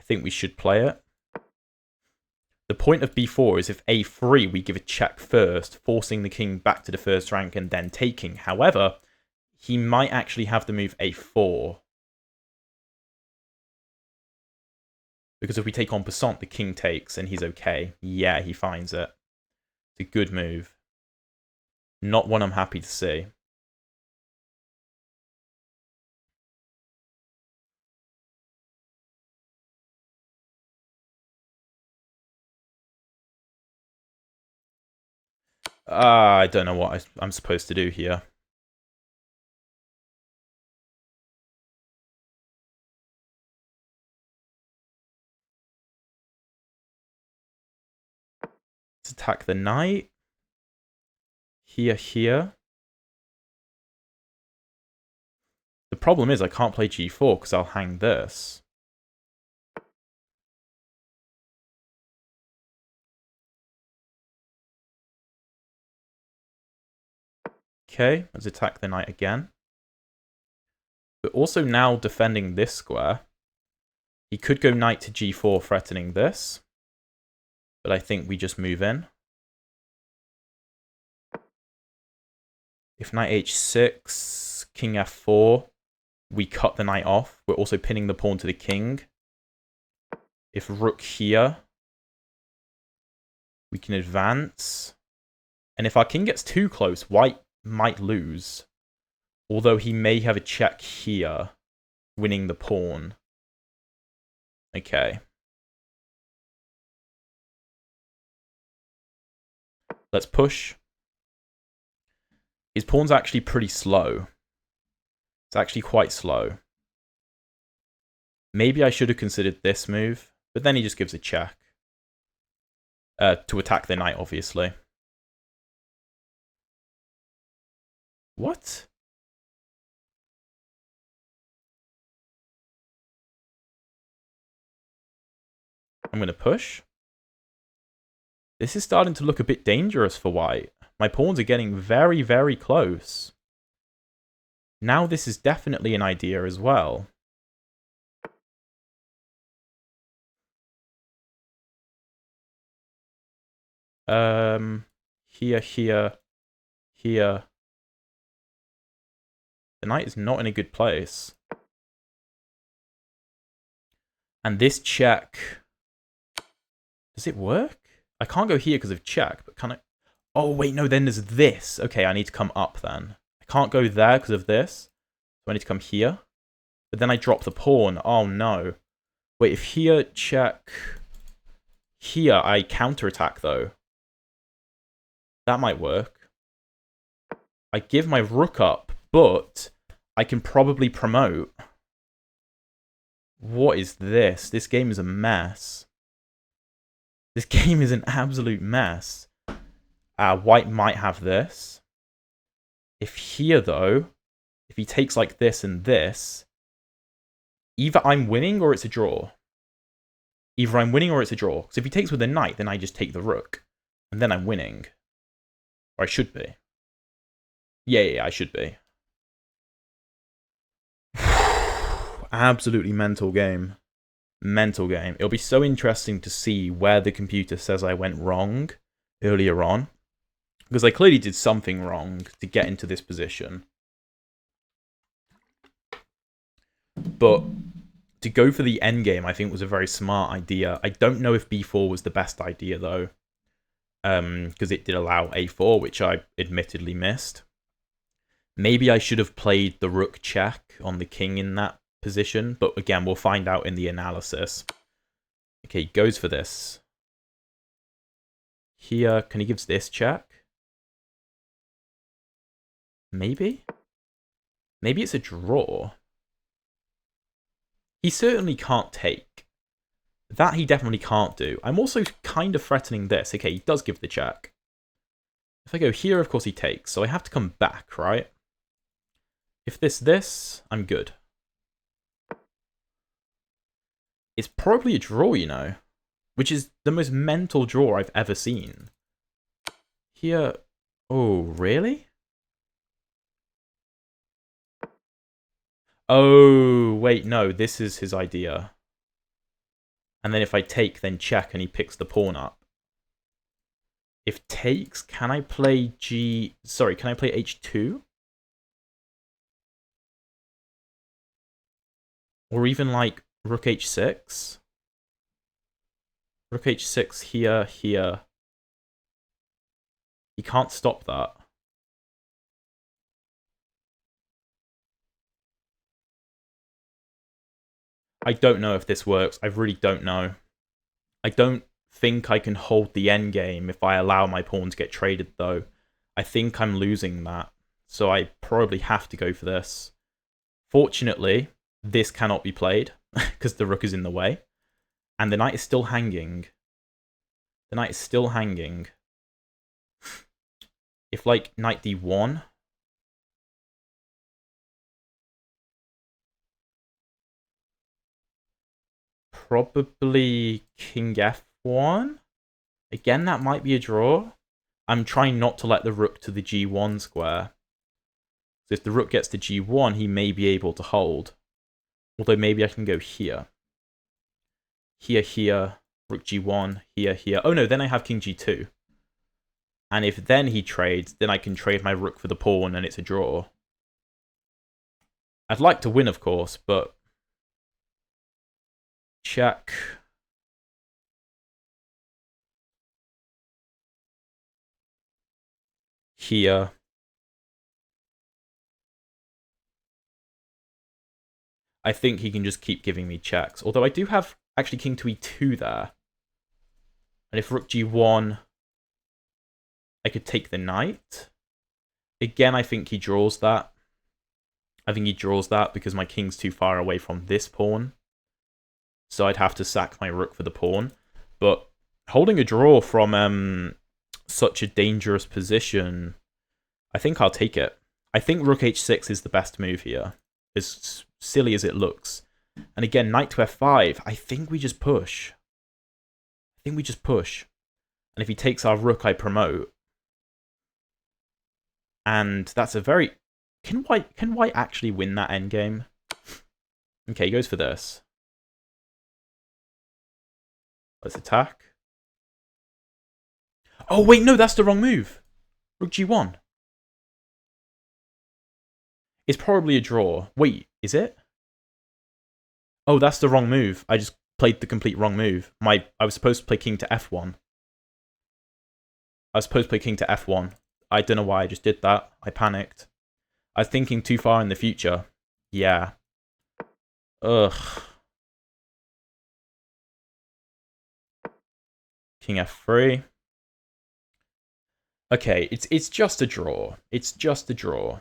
I think we should play it. The point of b4 is if a3, we give a check first, forcing the king back to the first rank and then taking. However, he might actually have the move a4. Because if we take en passant, the king takes and he's okay. Yeah, he finds it. It's a good move. Not one I'm happy to see. I don't know what I'm supposed to do here. Let's attack the knight. Here. The problem is I can't play g4 because I'll hang this. Okay, let's attack the knight again. But also now defending this square. He could go knight to g4, threatening this. But I think we just move in. If knight h6, king f4, we cut the knight off. We're also pinning the pawn to the king. If rook here, we can advance. And if our king gets too close, white might lose. Although he may have a check here, winning the pawn. Okay. Let's push. His pawn's actually pretty slow. It's actually quite slow. Maybe I should have considered this move, but then he just gives a check. To attack the knight, obviously. What? I'm going to push. This is starting to look a bit dangerous for white. My pawns are getting very, very close. Now this is definitely an idea as well. Here. The knight is not in a good place. And this check... Does it work? I can't go here because of check, but can I... Oh, wait, no, then there's this. Okay, I need to come up then. I can't go there because of this. So I need to come here. But then I drop the pawn. Oh, no. Wait, if here, check... Here, I counterattack, though. That might work. I give my rook up, but I can probably promote. What is this? This game is a mess. This game is an absolute mess. White might have this. If here, though, if he takes like this and this, either I'm winning or it's a draw. Either I'm winning or it's a draw. Because if he takes with the knight, then I just take the rook. And then I'm winning. Or I should be. Yeah, I should be. Absolutely mental game. Mental game. It'll be so interesting to see where the computer says I went wrong earlier on. Because I clearly did something wrong to get into this position. But to go for the endgame, I think was a very smart idea. I don't know if b4 was the best idea, though. Because it did allow a4, which I admittedly missed. Maybe I should have played the rook check on the king in that position. But again, we'll find out in the analysis. Okay, he goes for this. Here, can he give this check? Maybe? Maybe it's a draw. He certainly can't take. That he definitely can't do. I'm also kind of threatening this. Okay, he does give the check. If I go here, of course he takes. So I have to come back, right? If this, I'm good. It's probably a draw, you know. Which is the most mental draw I've ever seen. Here... Oh, really? Oh, wait, no. This is his idea. And then if I take, then check, and he picks the pawn up. If takes, can I play G... Sorry, can I play H2? Or even, like, Rook H6? Rook H6 here, here. He can't stop that. I don't know if this works. I really don't know. I don't think I can hold the endgame if I allow my pawn to get traded, though. I think I'm losing that. So I probably have to go for this. Fortunately, this cannot be played, because the rook is in the way. And the knight is still hanging. The knight is still hanging. If, like, knight d1... Probably king f1? Again, that might be a draw. I'm trying not to let the rook to the g1 square. So if the rook gets to g1, he may be able to hold. Although maybe I can go here. Here, here, rook g1, here, here. Oh no, then I have king g2. And if then he trades, then I can trade my rook for the pawn and it's a draw. I'd like to win, of course, but... Check. Here. I think he can just keep giving me checks. Although I do have actually king to e2 there. And if rook g1, I could take the knight. Again, I think he draws that. I think he draws that because my king's too far away from this pawn. So I'd have to sack my rook for the pawn. But holding a draw from such a dangerous position, I think I'll take it. I think rook h6 is the best move here, as silly as it looks. And again, knight to f5, I think we just push. I think we just push. And if he takes our rook, I promote. And that's a very... Can white actually win that endgame? Okay, he goes for this. Let's attack. Oh, wait, no, that's the wrong move. Rook g1. It's probably a draw. Wait, is it? Oh, that's the wrong move. I just played the complete wrong move. I was supposed to play king to f1. I was supposed to play king to f1. I don't know why I just did that. I panicked. I was thinking too far in the future. Yeah. Ugh. King f3. Okay, it's just a draw. It's just a draw.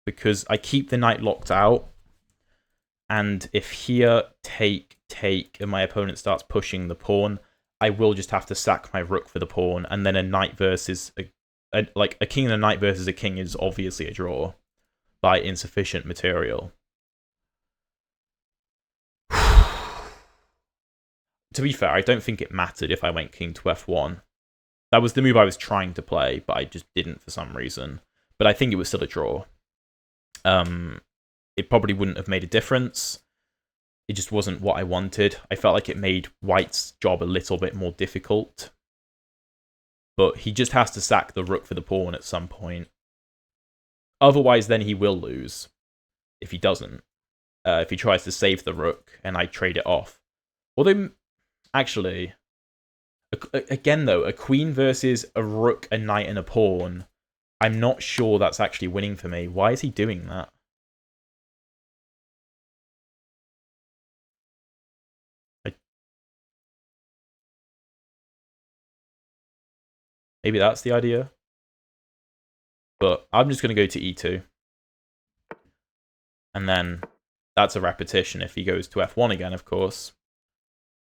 Because I keep the knight locked out. And if here, take, and my opponent starts pushing the pawn, I will just have to sack my rook for the pawn. And then a knight versus... like, a king and a knight versus a king is obviously a draw. By insufficient material. To be fair, I don't think it mattered if I went king to f1. That was the move I was trying to play, but I just didn't for some reason. But I think it was still a draw. It probably wouldn't have made a difference. It just wasn't what I wanted. I felt like it made white's job a little bit more difficult. But he just has to sack the rook for the pawn at some point. Otherwise, then he will lose. If he doesn't. If he tries to save the rook and I trade it off. Although, actually, again though, a queen versus a rook, a knight, and a pawn, I'm not sure that's actually winning for me. Why is he doing that? Maybe that's the idea? But I'm just going to go to e2. And then that's a repetition if he goes to f1 again, of course.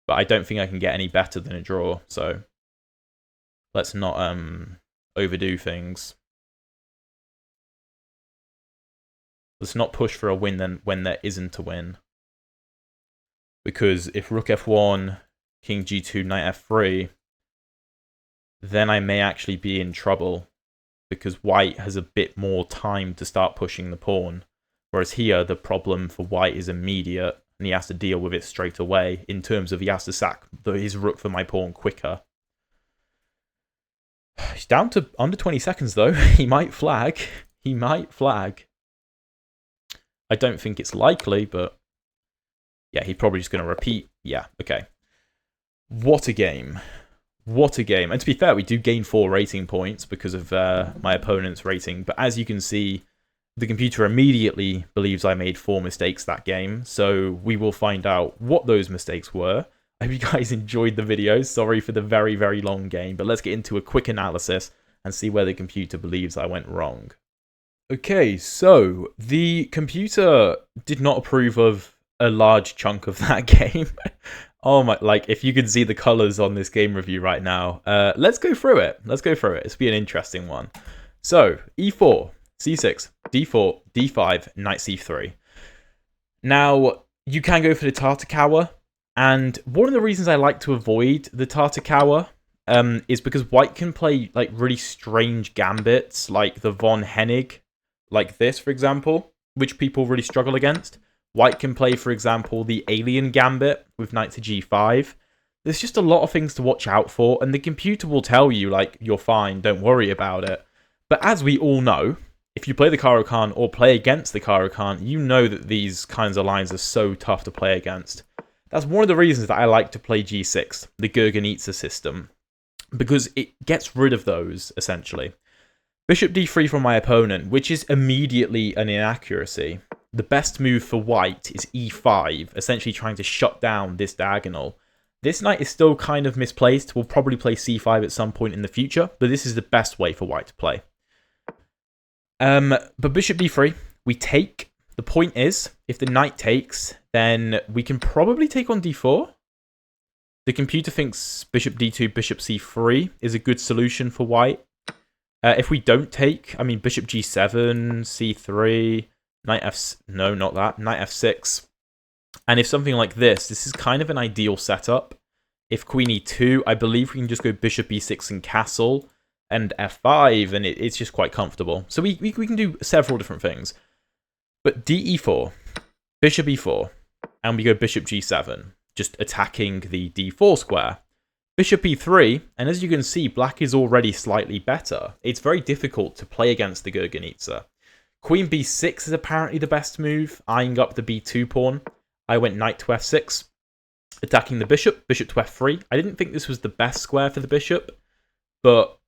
But I don't think I can get any better than a draw, so let's not overdo things. Let's not push for a win then when there isn't a win. Because if rook f1, king g2, knight f3, then I may actually be in trouble. Because white has a bit more time to start pushing the pawn. Whereas here, the problem for white is immediate, and he has to deal with it straight away, in terms of he has to sack his rook for my pawn quicker. He's down to under 20 seconds, though. He might flag. He might flag. I don't think it's likely, but yeah, he's probably just going to repeat. Yeah, okay. What a game. What a game. And to be fair, we do gain 4 rating points because of my opponent's rating. But as you can see, the computer immediately believes I made 4 mistakes that game. So we will find out what those mistakes were. I hope you guys enjoyed the video. Sorry for the very, very long game. But let's get into a quick analysis and see where the computer believes I went wrong. Okay, so the computer did not approve of a large chunk of that game. Oh my, like, if you could see the colors on this game review right now. Let's go through it. Let's go through it. It's be an interesting one. So, e4, c6, d4, d5, knight c3. Now, you can go for the Tartakower, and one of the reasons I like to avoid the Tartakower is because white can play, like, really strange gambits, like the von Hennig, like this, for example, which people really struggle against. White can play, for example, the alien gambit with knight to g5. There's just a lot of things to watch out for, and the computer will tell you, like, you're fine, don't worry about it. But as we all know, if you play the Caro Kann or play against the Caro Kann, you know that these kinds of lines are so tough to play against. That's one of the reasons that I like to play g6, the Gurgenidze system, because it gets rid of those, essentially. Bishop d3 from my opponent, which is immediately an inaccuracy. The best move for white is e5, essentially trying to shut down this diagonal. This knight is still kind of misplaced. We'll probably play c5 at some point in the future, but this is the best way for white to play. But bishop d3, we take. The point is, if the knight takes, then we can probably take on d4. The computer thinks bishop d2, bishop c3 is a good solution for white. If we don't take, I mean, bishop g7, c3, knight f... No, not that. Knight f6. And if something like this is kind of an ideal setup. If queen e2, I believe we can just go bishop e6 and castle, and f5, and it's just quite comfortable. So we can do several different things. But de4, bishop e4, and we go bishop g7, just attacking the d4 square. Bishop e3, and as you can see, black is already slightly better. It's very difficult to play against the Gurgenidze. Queen b6 is apparently the best move, eyeing up the b2 pawn. I went knight to f6, attacking the bishop, bishop to f3. I didn't think this was the best square for the bishop, but,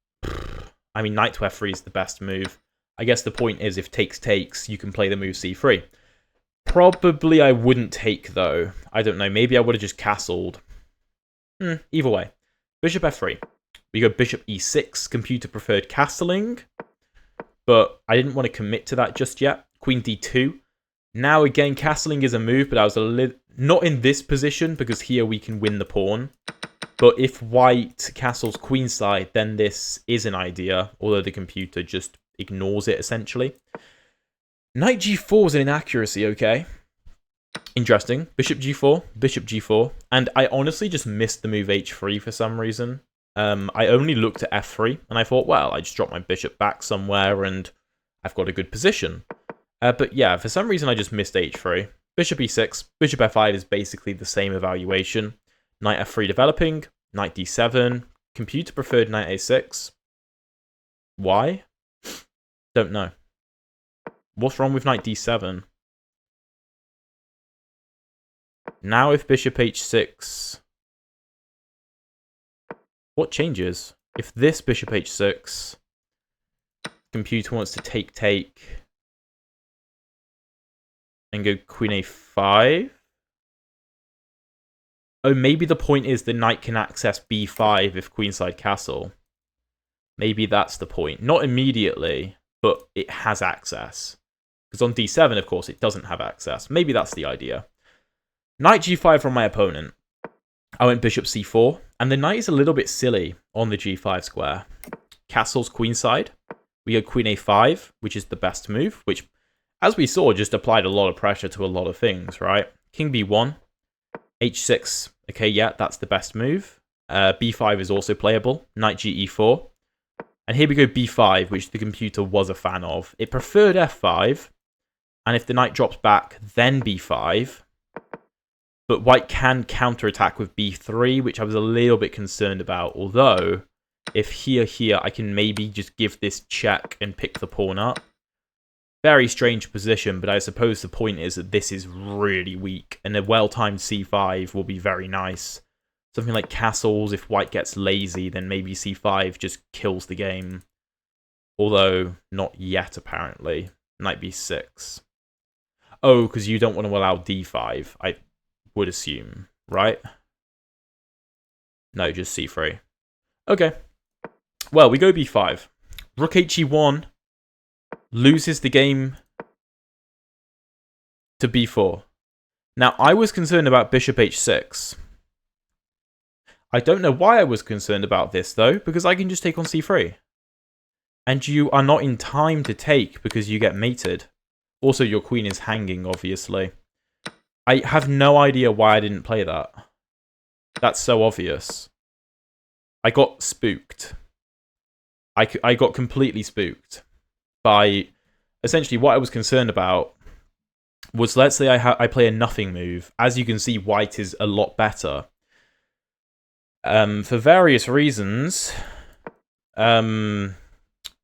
I mean, knight to f3 is the best move. I guess the point is, if takes, you can play the move c3. Probably I wouldn't take, though. I don't know, maybe I would have just castled. Either way. Bishop f3. We go bishop e6, computer-preferred castling. But I didn't want to commit to that just yet. Queen d2. Now, again, castling is a move, but I was not in this position, because here we can win the pawn. But if white castles queenside, then this is an idea, although the computer just ignores it, essentially. Knight g4 is an inaccuracy, okay? Interesting. Bishop g4, and I honestly just missed the move h3 for some reason. I only looked at f3, and I thought, well, I just dropped my bishop back somewhere, and I've got a good position. But yeah, for some reason I just missed h3. Bishop e6, bishop f5 is basically the same evaluation. Knight f3 developing, knight d7, computer preferred knight a6. Why? Don't know. What's wrong with knight d7? Now if bishop h6... What changes? If this bishop h6... Computer wants to take... And go queen a5? Oh, maybe the point is the knight can access b5 if queenside castle. Maybe that's the point. Not immediately, but it has access. Because on d7, of course, it doesn't have access. Maybe that's the idea. Knight g5 from my opponent. I went bishop c4, and the knight is a little bit silly on the g5 square. Castle's queenside. We go queen a5, which is the best move, which, as we saw, just applied a lot of pressure to a lot of things, right? King b1, h6. Okay, yeah, that's the best move. b5 is also playable. Knight ge4. And here we go b5, which the computer was a fan of. It preferred f5, and if the knight drops back, then b5. But white can counterattack with b3, which I was a little bit concerned about. Although, if here, I can maybe just give this check and pick the pawn up. Very strange position, but I suppose the point is that this is really weak, and a well-timed c5 will be very nice. Something like castles, if white gets lazy, then maybe c5 just kills the game. Although, not yet, apparently. Knight b6. Oh, because you don't want to allow d5, I would assume, right? No, just c3. Okay. Well, we go b5. Rook he1 loses the game to b4. Now, I was concerned about bishop h6. I don't know why I was concerned about this, though, because I can just take on c3. And you are not in time to take because you get mated. Also, your queen is hanging, obviously. I have no idea why I didn't play that. That's so obvious. I got spooked. I got completely spooked by... Essentially, what I was concerned about was, let's say I play a nothing move. As you can see, white is a lot better. For various reasons. One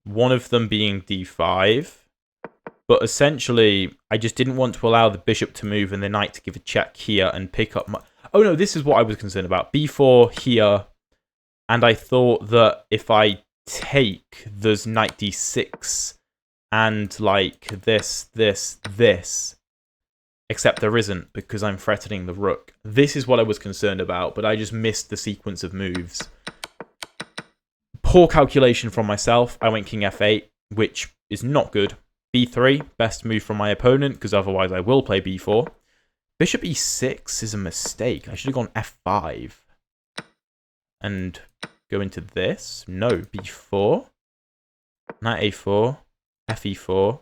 of them being d5. But essentially, I just didn't want to allow the bishop to move and the knight to give a check here and pick up my... Oh no, this is what I was concerned about. b4 here. And I thought that if I take, there's knight d6 and like this. Except there isn't, because I'm threatening the rook. This is what I was concerned about, but I just missed the sequence of moves. Poor calculation from myself. I went king f8, which is not good. b3, best move from my opponent, because otherwise I will play b4. Bishop e6 is a mistake. I should have gone f5. And go into this. No, b4. Knight a4. fe4.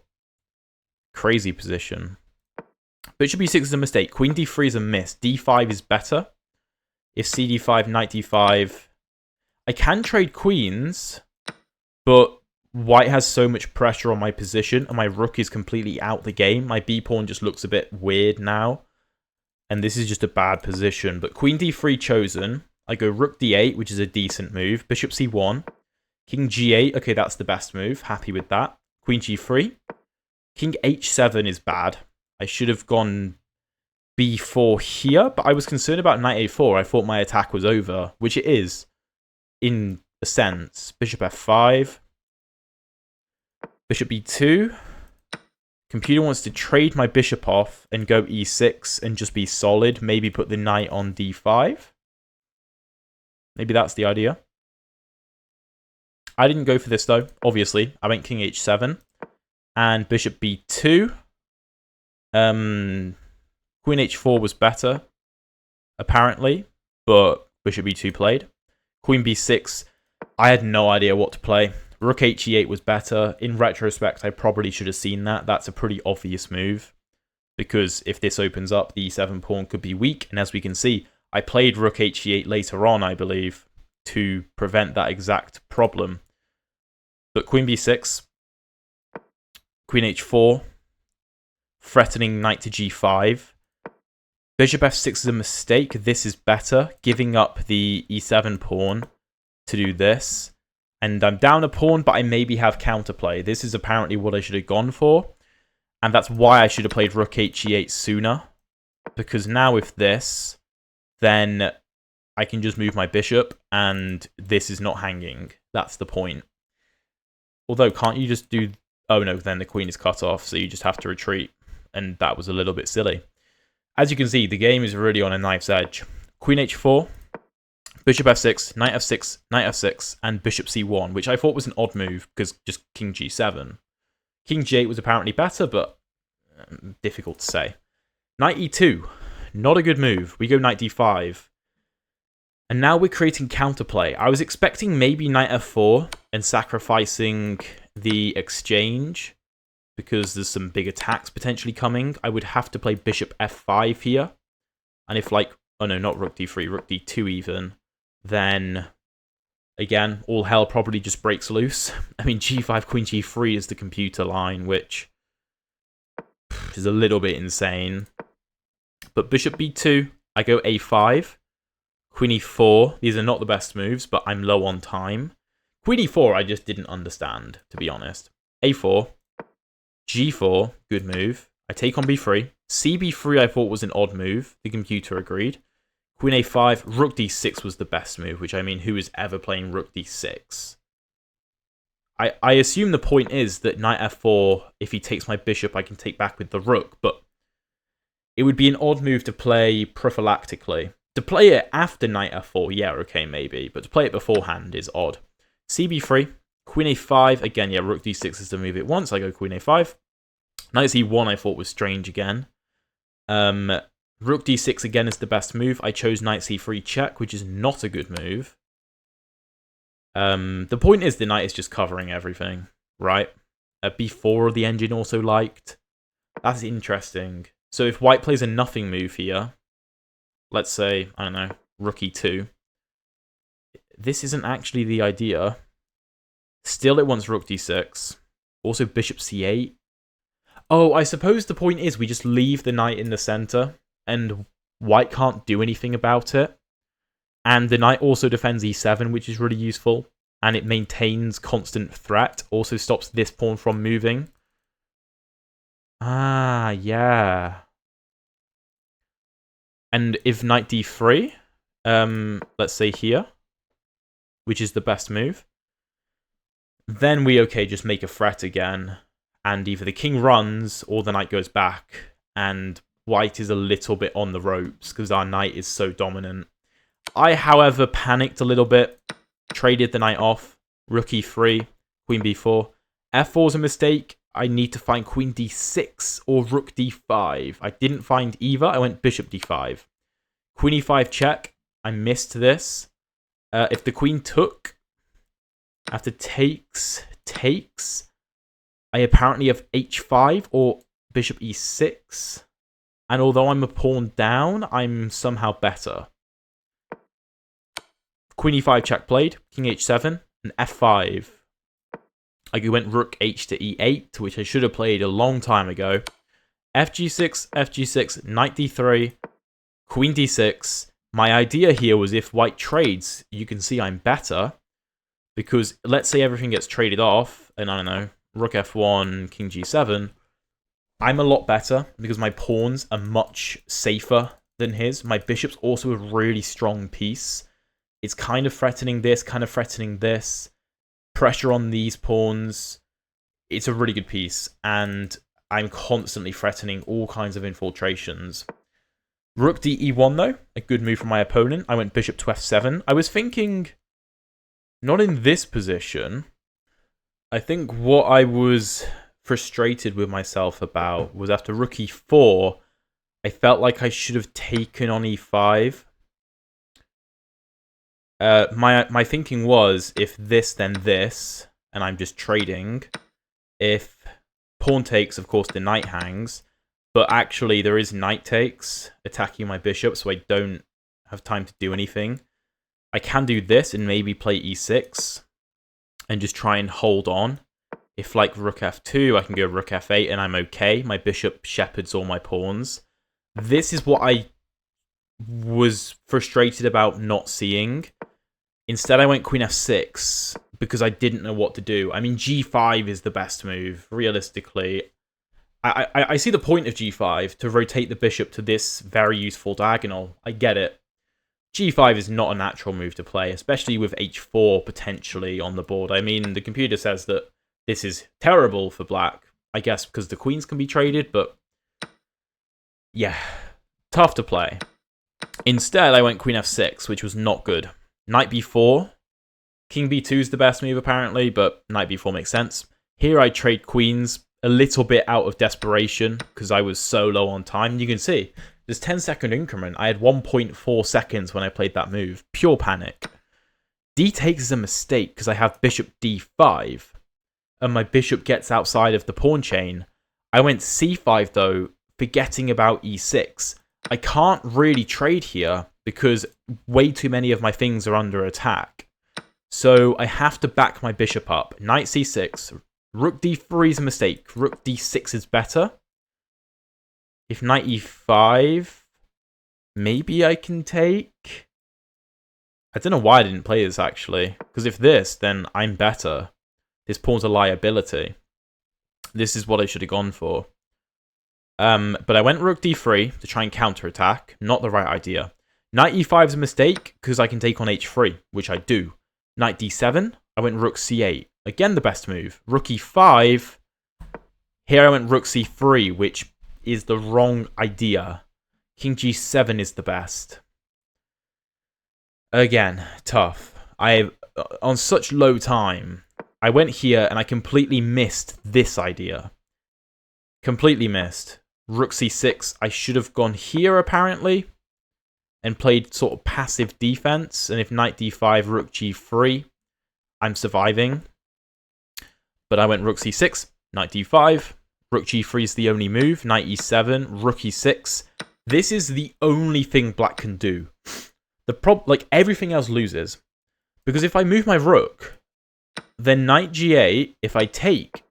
Crazy position. Bishop e6 is a mistake. Queen d3 is a miss. d5 is better. If cd5, knight d5... I can trade queens, but white has so much pressure on my position, and my rook is completely out the game. My b-pawn just looks a bit weird now, and this is just a bad position. But queen d3 chosen. I go rook d8, which is a decent move. Bishop c1. King g8. Okay, that's the best move. Happy with that. Queen g3. King h7 is bad. I should have gone b4 here, but I was concerned about knight a4. I thought my attack was over, which it is, in a sense. Bishop f5. Bishop b2. Computer wants to trade my bishop off and go e6 and just be solid. Maybe put the knight on d5. Maybe that's the idea. I didn't go for this, though, obviously. I went king h7 and bishop b2. Queen h4 was better, apparently, but bishop b2 played. Queen b6, I had no idea what to play. Rook he8 was better. In retrospect, I probably should have seen that. That's a pretty obvious move, because if this opens up, the e7 pawn could be weak, and as we can see, I played rook he8 later on, I believe, to prevent that exact problem. But queen b6, queen h4, threatening knight to g5. Bishop f6 is a mistake. This is better. Giving up the e7 pawn to do this. And I'm down a pawn, but I maybe have counterplay. This is apparently what I should have gone for. And that's why I should have played rook he8 sooner. Because now with this, then I can just move my bishop, and this is not hanging. That's the point. Although, can't you just do... Oh no, then the queen is cut off, so you just have to retreat. And that was a little bit silly. As you can see, the game is really on a knife's edge. Queen h4, bishop f6, knight f6, and bishop c1, which I thought was an odd move, because just king g7. King g8 was apparently better, but difficult to say. Knight e2, not a good move. We go knight d5. And now we're creating counterplay. I was expecting maybe knight f4 and sacrificing the exchange because there's some big attacks potentially coming. I would have to play bishop f5 here. And if like, oh no, not rook d3, rook d2 even, then again, all hell probably just breaks loose. I mean, g5, queen g3 is the computer line, which is a little bit insane. But bishop b2, I go a5. Queen e4, these are not the best moves, but I'm low on time. Queen e4, I just didn't understand, to be honest. a4, g4, good move. I take on b3. cb3 I thought was an odd move. The computer agreed. Queen a5, rook d6 was the best move, which I mean, who is ever playing rook d6? I assume the point is that knight f4, if he takes my bishop, I can take back with the rook, but it would be an odd move to play prophylactically. To play it after knight f4, yeah, okay, maybe. But to play it beforehand is odd. cb3, queen a5. Again, yeah, rook d6 is the move it wants. I go queen a5. Knight c1 I thought was strange again. Rook d6 again is the best move. I chose knight c3 check, which is not a good move. The point is the knight is just covering everything, right? b4 the engine also liked. That's interesting. So if white plays a nothing move here, let's say, I don't know, rook e2. This isn't actually the idea. Still, it wants rook d6. Also, bishop c8. Oh, I suppose the point is we just leave the knight in the center, and white can't do anything about it. And the knight also defends e7, which is really useful. And it maintains constant threat. Also stops this pawn from moving. Ah, yeah. And if knight d3, let's say here, which is the best move, then we, okay, just make a threat again. And either the king runs or the knight goes back. And white is a little bit on the ropes because our knight is so dominant. I, however, panicked a little bit, traded the knight off, rook e3, queen b4. f4 is a mistake. I need to find queen d6 or rook d5. I didn't find either. I went bishop d5. Queen e5 check. I missed this. If the queen took, after takes, I apparently have h5 or bishop e6. And although I'm a pawn down, I'm somehow better. Queen e5 check played, king h7, and f5. I went rook h to e8, which I should have played a long time ago. fg6, knight d3, queen d6. My idea here was if white trades, you can see I'm better. Because let's say everything gets traded off, and I don't know, rook f1, king g7. I'm a lot better because my pawns are much safer than his. My bishop's also a really strong piece. It's kind of threatening this, kind of threatening this. Pressure on these pawns. It's a really good piece. And I'm constantly threatening all kinds of infiltrations. Rook d e1, though. A good move from my opponent. I went bishop to f7. I was thinking, not in this position. I think what I was frustrated with myself about was after rook e4, I felt like I should have taken on e5. My thinking was, if this, then this, and I'm just trading. If pawn takes, of course, the knight hangs. But actually, there is knight takes attacking my bishop, so I don't have time to do anything. I can do this and maybe play e6 and just try and hold on. If, like, rook f2, I can go rook f8 and I'm okay. My bishop shepherds all my pawns. This is what I was frustrated about not seeing. Instead, I went queen f6 because I didn't know what to do. I mean, g5 is the best move, realistically. I see the point of g5, to rotate the bishop to this very useful diagonal. I get it. g5 is not a natural move to play, especially with h4 potentially on the board. I mean, the computer says that this is terrible for black, I guess because the queens can be traded, but yeah, tough to play. Instead, I went queen f6, which was not good. Knight b4. King b2 is the best move, apparently, but knight b4 makes sense. Here I trade queens. a little bit out of desperation because I was so low on time. You can see this 10-second increment. I had 1.4 seconds when I played that move. Pure panic. D takes is a mistake because I have bishop d5 and my bishop gets outside of the pawn chain. I went c5 though, forgetting about e6. I can't really trade here because way too many of my things are under attack. So I have to back my bishop up. Knight c6. Rook d3 is a mistake. Rook d6 is better. If knight e5, maybe I can take. I don't know why I didn't play this, actually. Because if this, then I'm better. This pawn's a liability. This is what I should have gone for. But I went rook d3 to try and counterattack. Not the right idea. Knight e5 is a mistake because I can take on h3, which I do. Knight d7, I went rook c8. Again, the best move. Rook e5. Here I went rook c3, which is the wrong idea. King g7 is the best. Again, tough. On such low time, I went here and I completely missed this idea. Completely missed. Rook c6, I should have gone here apparently and played sort of passive defense. And if knight d5, rook g3, I'm surviving. But I went rook c6, knight d5, rook g3 is the only move, knight e7, rook e6. This is the only thing black can do. Like everything else loses. Because if I move my rook, then knight g8, if I take,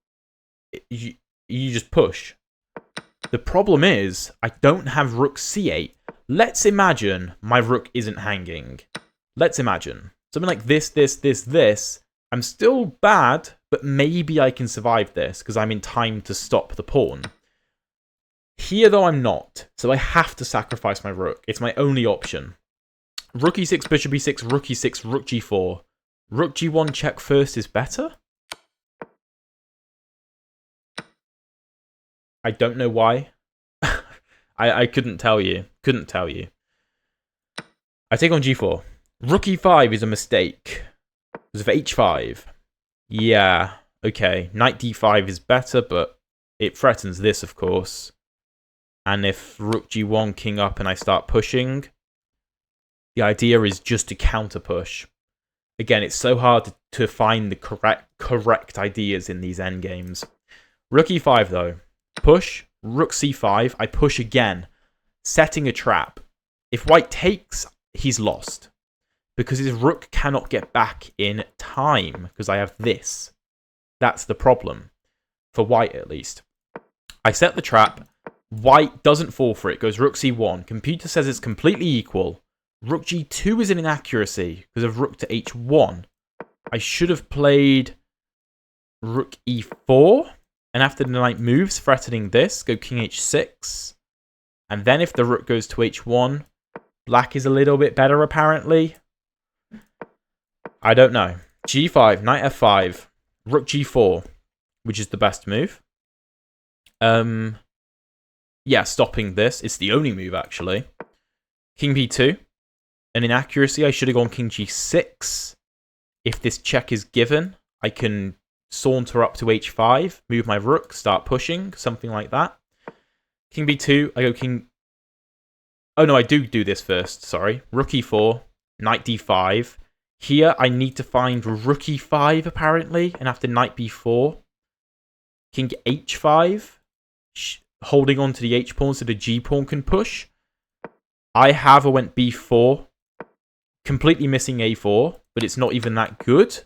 you just push. The problem is, I don't have rook c8. Let's imagine my rook isn't hanging. Let's imagine. Something like this. I'm still bad, but maybe I can survive this because I'm in time to stop the pawn. Here, though, I'm not. So I have to sacrifice my rook. It's my only option. Rook e6, bishop e6, rook e6, rook g4. Rook g1 check first is better? I don't know why. I couldn't tell you. Couldn't tell you. I take on g4. Rook e5 is a mistake. Because of h5. Yeah, okay. Knight d5 is better, but it threatens this, of course. And if rook g1, king up, and I start pushing, the idea is just to counter push. Again, it's so hard to find the correct ideas in these endgames. Rook e5, though. Push. Rook c5. I push again, setting a trap. If white takes, he's lost. Because his rook cannot get back in time. Because I have this. That's the problem. For white, at least. I set the trap. White doesn't fall for it. Goes rook c1. Computer says it's completely equal. Rook g2 is an inaccuracy because of rook to h1. I should have played rook e4. And after the knight moves, threatening this, go king h6. And then if the rook goes to h1, black is a little bit better, apparently. I don't know. g5, knight f5, rook g4, which is the best move. Yeah, stopping this. It's the only move, actually. King b2. An inaccuracy. I should have gone king g6. If this check is given, I can saunter up to h5, move my rook, start pushing, something like that. King b2, I go king... Oh no, I do this first, sorry. Rook e4, knight d5. Here, I need to find rook e5, apparently, and after knight b4, king h5, holding on to the h-pawn so the g-pawn can push. I went b4, completely missing a4, but it's not even that good.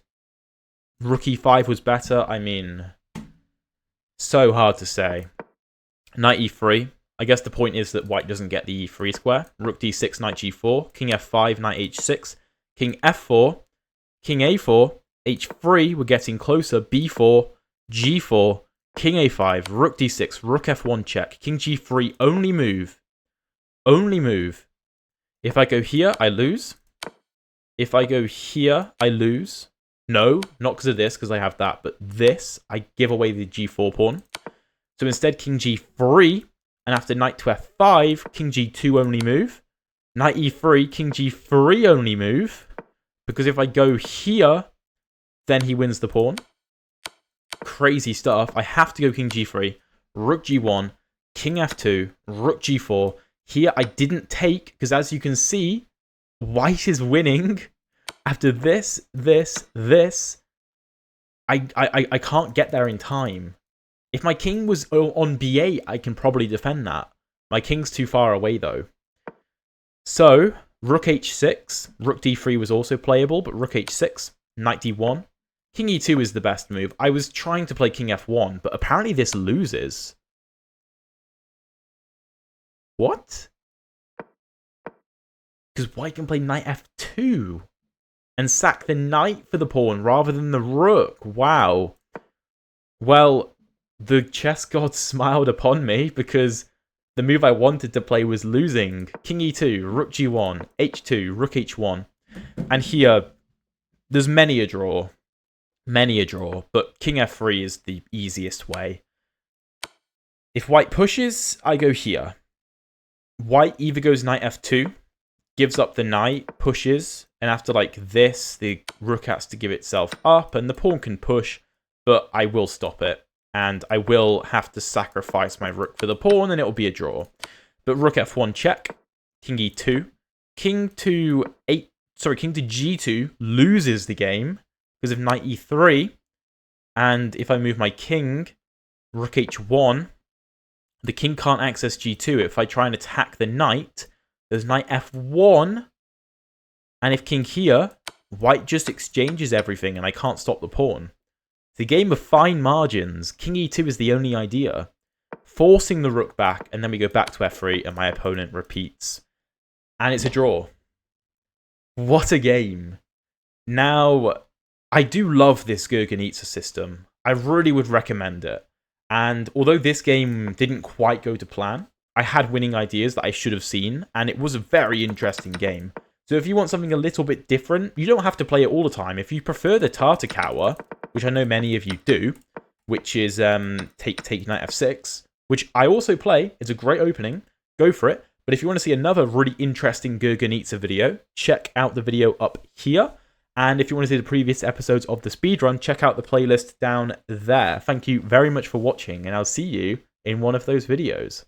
Rook e5 was better. I mean, so hard to say. Knight e3. I guess the point is that white doesn't get the e3 square. Rook d6, knight g4. King f5, knight h6. King f4. King a4. h3, we're getting closer. b4. g4. King a5. Rook d6. Rook f1 check. King g3, only move. Only move. If I go here, I lose. If I go here, I lose. No, not because of this, because I have that. But this, I give away the g4 pawn. So instead, king g3. And after knight to f5, king g2 only move. Knight e3, king g3 only move. Because if I go here, then he wins the pawn. crazy stuff. I have to go king g3, rook g1, king f2, rook g4. Here I didn't take, because as you can see, white is winning. After this, I can't get there in time. If my king was on b8, I can probably defend that. My king's too far away, though. So, rook h6. Rook d3 was also playable, but rook h6. Knight d1. King e2 is the best move. I was trying to play king f1, but apparently this loses. What? Because white can play knight f2 and sack the knight for the pawn rather than the rook. Wow. Well, the chess gods smiled upon me because the move I wanted to play was losing. King e2, rook g1, h2, rook h1. And here, there's many a draw. Many a draw, but king f3 is the easiest way. If white pushes, I go here. White either goes knight f2, gives up the knight, pushes, and after like this, the rook has to give itself up, and the pawn can push, but I will stop it. And I will have to sacrifice my rook for the pawn, and it will be a draw. But rook f1 check, king e2, king to g2 loses the game because of knight e3. And if I move my king, rook h1, the king can't access g2. If I try and attack the knight, there's knight f1. And if king here, white just exchanges everything and I can't stop the pawn. It's a game of fine margins. King e2 is the only idea. Forcing the rook back, and then we go back to f3 and my opponent repeats. And it's a draw. What a game. Now, I do love this Gurgenidze system. I really would recommend it. And although this game didn't quite go to plan, I had winning ideas that I should have seen, and it was a very interesting game. So if you want something a little bit different, you don't have to play it all the time. If you prefer the Tartar Cower, which I know many of you do, which is take knight f6, which I also play, it's a great opening, go for it. But if you want to see another really interesting Gurgenidze video, check out the video up here. And if you want to see the previous episodes of the speedrun, check out the playlist down there. Thank you very much for watching, and I'll see you in one of those videos.